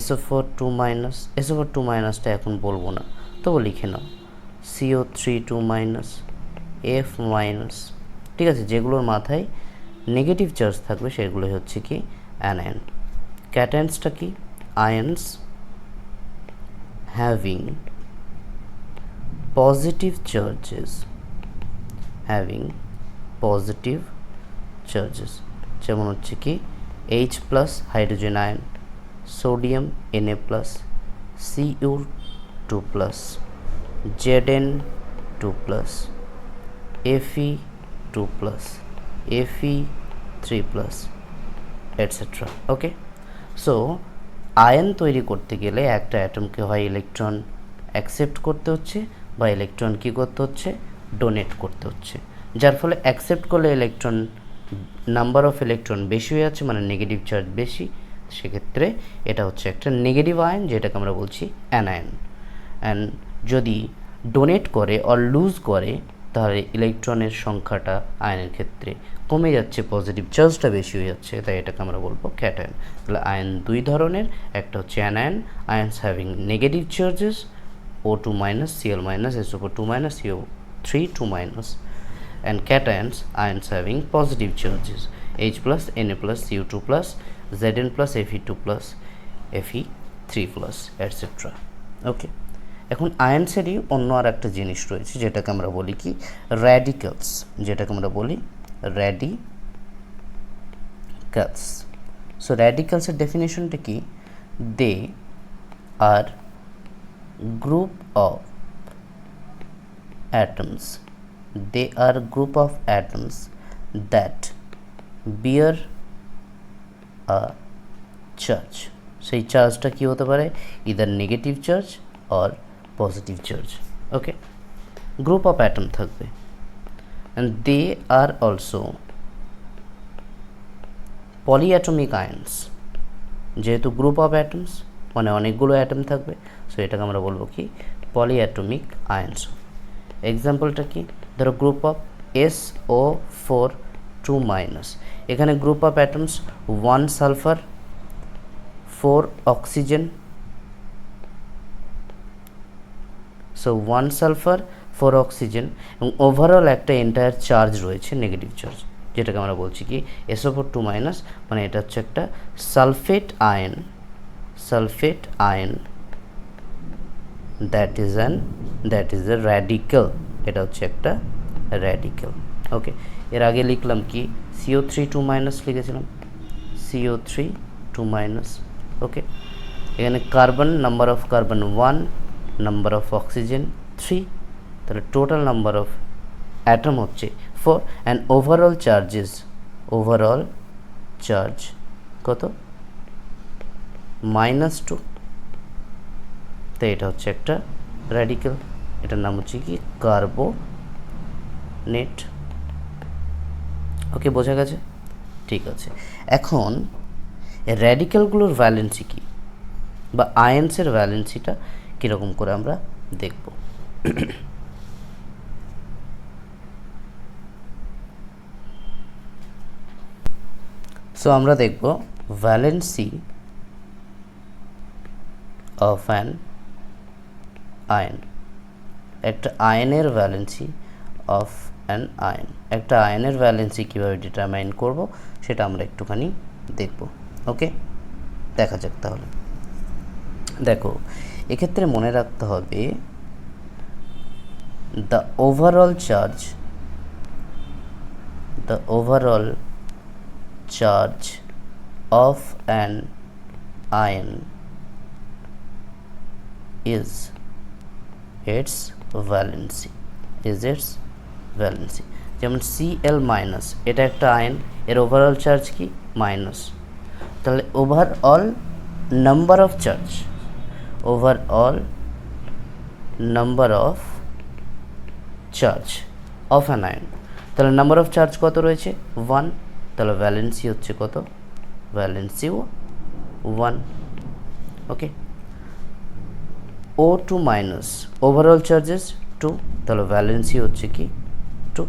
SO4 2 minus. SO4 2 মাইনাসটা এখন বলবো না, তবু লিখে নাও CO3 2 minus, F minus. ঠিক আছে, যেগুলোর মাথায় নেগেটিভ চার্জ থাকবে সেগুলো হচ্ছে কি অ্যানায়ন। ক্যাটায়নসটা কি? Ions having positive charges, having positive charges, যেমন হচ্ছে কি H plus hydrogen ion, sodium Na plus, Cu2 plus, Zn2 plus, Fe2 plus, Fe3 plus, etcetera. Okay, so ion তৈরি করতে গেলে একটা অ্যাটমকে হয় ইলেকট্রন অ্যাকসেপ্ট করতে হচ্ছে বা ইলেকট্রন কী করতে হচ্ছে, ডোনেট করতে হচ্ছে। যার ফলে অ্যাকসেপ্ট করলে ইলেকট্রন নাম্বার অফ ইলেকট্রন বেশি হয়ে যাচ্ছে, মানে নেগেটিভ চার্জ বেশি, সেক্ষেত্রে এটা হচ্ছে একটা নেগেটিভ আয়ন, যেটাকে আমরা বলছি অ্যানায়ন। অ্যান্ড যদি ডোনেট করে অর লুজ করে তাহলে ইলেকট্রনের সংখ্যাটা আয়নের ক্ষেত্রে কমে যাচ্ছে, পজিটিভ চার্জটা বেশি হয়ে যাচ্ছে, তাই এটাকে আমরা বলবো ক্যাটায়ন। তাহলে আয়ন দুই ধরনের, একটা হচ্ছে anion, ions having negative charges, O2 minus, Cl minus, SO4 2 minus, CO3 2 minus, and cations ions having positive charges, H plus, Na plus, Cu2 plus, Zn plus, Fe2 plus, Fe3 plus, etc. ওকে, এখন আয়নসেরই অন্য আর একটা জিনিস রয়েছে যেটাকে আমরা বলি কি radicals, যেটাকে আমরা বলি র্যাডিক্যালস। সো র্যাডিক্যালসের ডেফিনেশনটা কি? They are group of atoms, they are group of atoms that bear a charge. সেই চার্জটা কি হতে পারে? Either negative charge or positive charge. Okay, group of atom থাকবে, and they are also polyatomic ions. যেহেতু গ্রুপ অফ অ্যাটমস মানে অনেকগুলো atom থাকবে, সো এটাকে আমরা বলবো কি পলিঅ্যাটমিক আয়ন্স। এক্সাম্পলটা কি? ধরো গ্রুপ অফ SO4 2 মাইনাস, এখানে group of atoms 1 sulphur 4 oxygen, so 1 sulphur 4 oxygen, এবং ওভারঅল একটা এন্টায়ার চার্জ রয়েছে নেগেটিভ চার্জ, যেটাকে আমরা বলছি কি SO4 2 মাইনাস, মানে এটা হচ্ছে একটা sulphate ion, that is a radical, এটা হচ্ছে একটা র্যাডিক্যাল। ওকে, এর আগে লিখলাম কি CO3 2 মাইনাস লিখেছিলাম, CO3 2 মাইনাস। ওকে, এখানে carbon, number of carbon 1, number of oxygen 3, তাহলে টোটাল নাম্বার অফ অ্যাটম হচ্ছে 4, অ্যান্ড ওভারঅল চার্জ কত? -2। তো এটা হচ্ছে একটা র্যাডিক্যাল, এটার নাম হচ্ছে কি কার্বোনেট। ওকে, বোঝা গেছে? ঠিক আছে, এখন র্যাডিক্যালগুলোর ভ্যালেন্সি কী বা আয়ন্সের ভ্যালেন্সিটা কীরকম করে আমরা দেখব। সো আমরা দেখব ভ্যালেন্সি অফ অ্যান আয়ন, একটা আয়নের ভ্যালেন্সি অফ অ্যান আয়ন। একটা আয়নের ভ্যালেন্সি কীভাবে ডিটারমাইন করব সেটা আমরা একটুখানি দেখব। ওকে, দেখা যাক তাহলে। দেখো এক্ষেত্রে মনে রাখতে হবে the overall charge of an ion is its valency যেমন Cl মাইনাস, এটা একটা আয়ন, এর ওভারঅল চার্জ কি মাইনাস, তাহলে overall number of charge of an ion, তাহলে নাম্বার অফ চার্জ কত রয়েছে 1, তাহলে ভ্যালেন্সি হচ্ছে কত, ভ্যালেন্সিও 1। ওকে, O2 মাইনাস, ওভারঅল চার্জেস 2, তাহলে ভ্যালেন্সি হচ্ছে কি 2।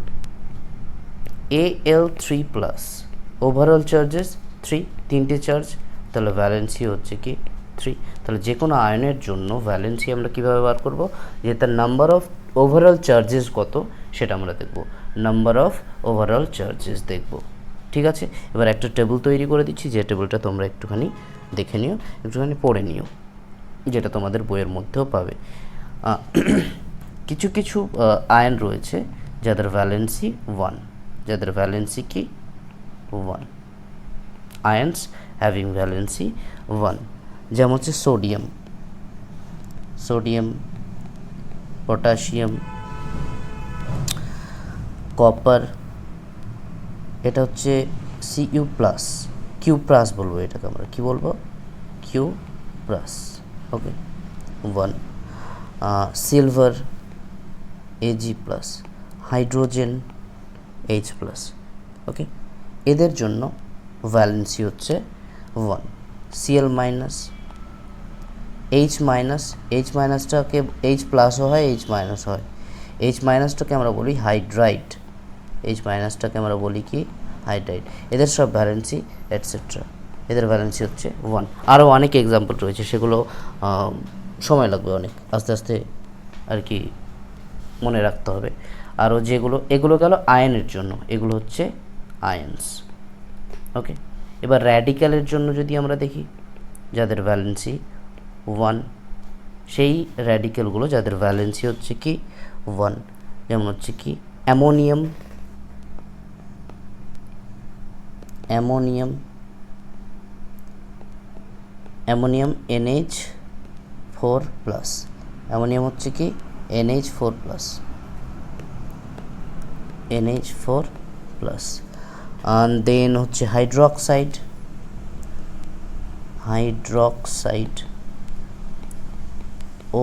Al3 প্লাস, ওভারঅল চার্জেস 3, তিনটে চার্জ, তাহলে ভ্যালেন্সি হচ্ছে কি 3। তাহলে যে কোনো আয়নের জন্য ভ্যালেন্সি আমরা কীভাবে বার করব, যে তার নাম্বার অফ ওভারঅল চার্জেস কত সেটা আমরা দেখব, নাম্বার অফ ওভারঅল চার্জেস দেখব। ঠিক আছে, এবার একটা টেবিল তৈরি করে দিচ্ছি, যে টেবিলটা তোমরা একটুখানি দেখে নিও, একটুখানি পড়ে নিও, যেটা তোমাদের বইয়ের মধ্যেও পাবে। কিছু কিছু আয়ন রয়েছে যাদের ভ্যালেন্সি 1, যাদের ভ্যালেন্সি কি 1, আয়ন্স হ্যাভিং ভ্যালেন্সি 1, যেমন হচ্ছে সোডিয়াম, পটাশিয়াম, কপার, এটা হচ্ছে Cu প্লাস, কিউ প্লাস বলবো, এটাকে আমরা কি বলবো, Q plus. Okay, 1, silver Ag plus, hydrogen H plus. Okay, এদের জন্য ভ্যালেন্সি হচ্ছে 1, Cl মাইনাস, H মাইনাসটাকে H প্লাসও হয়, H মাইনাস হয়, H মাইনাসটাকে আমরা বলি হাইড্রাইড, এদের সব ভ্যালেন্সি এটসেট্রা, এদের ভ্যালেন্সি হচ্ছে 1। আরও অনেক এক্সাম্পল রয়েছে, সেগুলো সময় লাগবে অনেক, আস্তে আস্তে আর কি মনে রাখতে হবে। আরও যেগুলো, এগুলো গেল আয়নের জন্য, এগুলো হচ্ছে আয়ন্স। ওকে, এবার র্যাডিক্যালের জন্য যদি আমরা দেখি, যাদের ভ্যালেন্সি 1, সেই র্যাডিক্যালগুলো যাদের ভ্যালেন্সি হচ্ছে কি 1, যেমন হচ্ছে কি অ্যামোনিয়াম NH4 প্লাস, অ্যামোনিয়াম হচ্ছে কি NH4 প্লাস, and then হচ্ছে hydroxide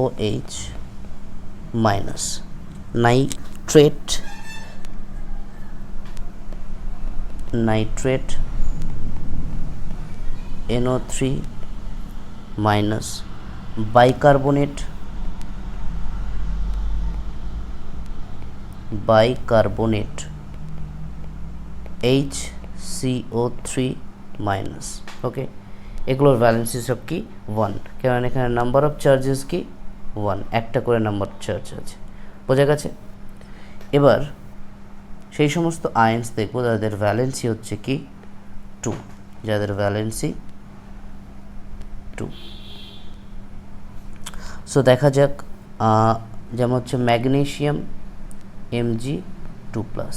OH minus, nitrate NO3 minus, bicarbonate HCO3 minus. Okay, এগুলোর ভ্যালেন্সি সব কি 1, কারণ এখানে নাম্বার অফ চার্জেস কি 1, একটা করে নাম্বার চার্জ আছে। বোঝা গেছে? এবার সেই সমস্ত আয়ন্স দেখব যাদের ভ্যালেন্সি হচ্ছে কি 2, সো দেখা যাক, যেমন হচ্ছে magnesium Mg2 plus.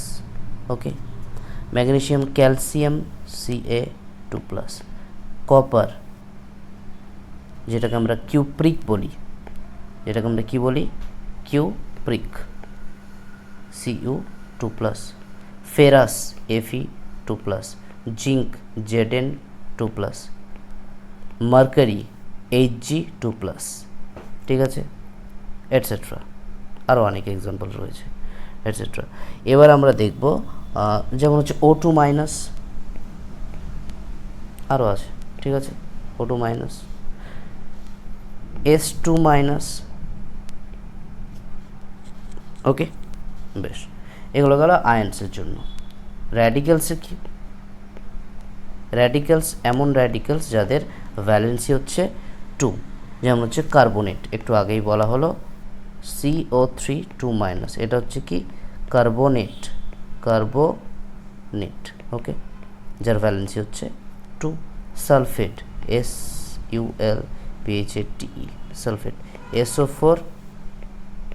Okay, magnesium, calcium Ca2 plus, copper যেটাকে আমরা কিউপ্রিক বলি, cupric Cu2 plus, ferrous Fe2 plus, zinc Zn2 plus, mercury Hg2 plus. ঠিক আছে, এটসেট্রা, আরও অনেক এক্সাম্পল রয়েছে এটসেট্রা। এবার আমরা দেখব, যেমন হচ্ছে O2 মাইনাস, আরও আছে। ঠিক আছে, O2 মাইনাস, S2 মাইনাস। ওকে, বেশ, এগুলো গেল আয়ন্সের জন্য। র্যাডিক্যালসের কি, র্যাডিক্যালস এমন র্যাডিক্যালস যাদের ভ্যালেন্সি হচ্ছে 2, যেমন হচ্ছে কার্বনেট, একটু আগেই বলা হলো CO3 2 মাইনাস, এটা হচ্ছে কি কার্বনেট। ওকে, যার ভ্যালেন্সি হচ্ছে 2 sulphate SULPHATE sulphate SO4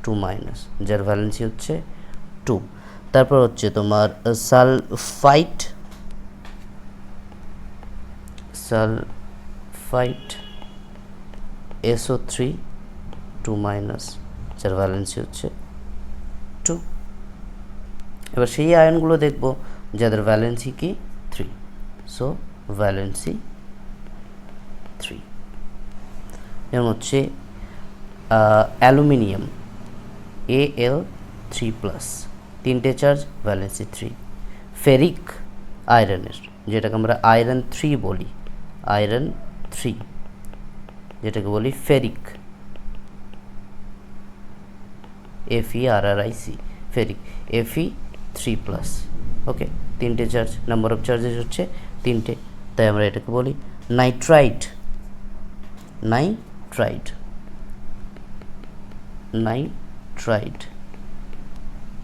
2 minus, যার ভ্যালেন্সি হচ্ছে 2। তারপর হচ্ছে তোমার সালফাইট SO3 2 মাইনাস, যার ভ্যালেন্সি হচ্ছে 2। এবার সেই আয়নগুলো দেখব যাদের ভ্যালেন্সি কি 3, সো ভ্যালেন্সি 3। যেমন হচ্ছে অ্যালুমিনিয়াম Al3+, 3টে চার্জ, ভ্যালেন্সি 3। ফেরিক আয়রনের, যেটাকে আমরা আয়রন 3 বলি, আয়রন 3 যেটাকে বলি ফেরিক, FERRIC, ফেরিক Fe3+। ওকে, 3টে চার্জ, নাম্বার অফ চার্জেস হচ্ছে 3টে, তাই আমরা এটাকে বলি nitrite.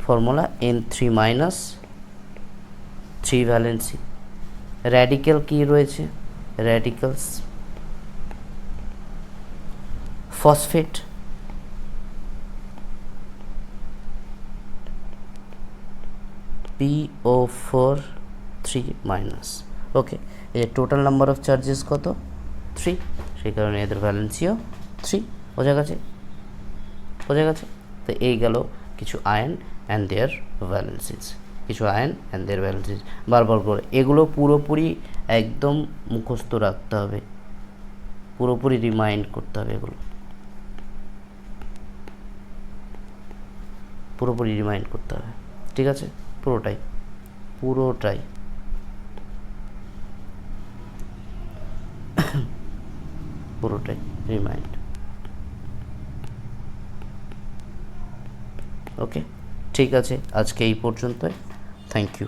Formula N3-, 3 valency. Radical কি রয়েছে, র্যাডিক্যালস ফসফেট PO4 3-। ওকে, এই টোটাল নাম্বার অফ চার্জেস কত 3, সেই কারণে এদের ভ্যালেন্সিও 3। বোঝা গেছে? তো এই গেল কিছু আয়ন অ্যান্ড দেয়ার ভ্যালেন্সিস, বারবার করে এগুলো পুরোপুরি একদম মুখস্থ রাখতে হবে, পুরোপুরি রিমাইন্ড করতে হবে, এগুলো পুরোপুরি রিমাইন্ড করতে হবে, ঠিক আছে? পুরোটাই রিমাইন্ড। ওকে, ঠিক আছে, আজকে এই পর্যন্তই। Thank you.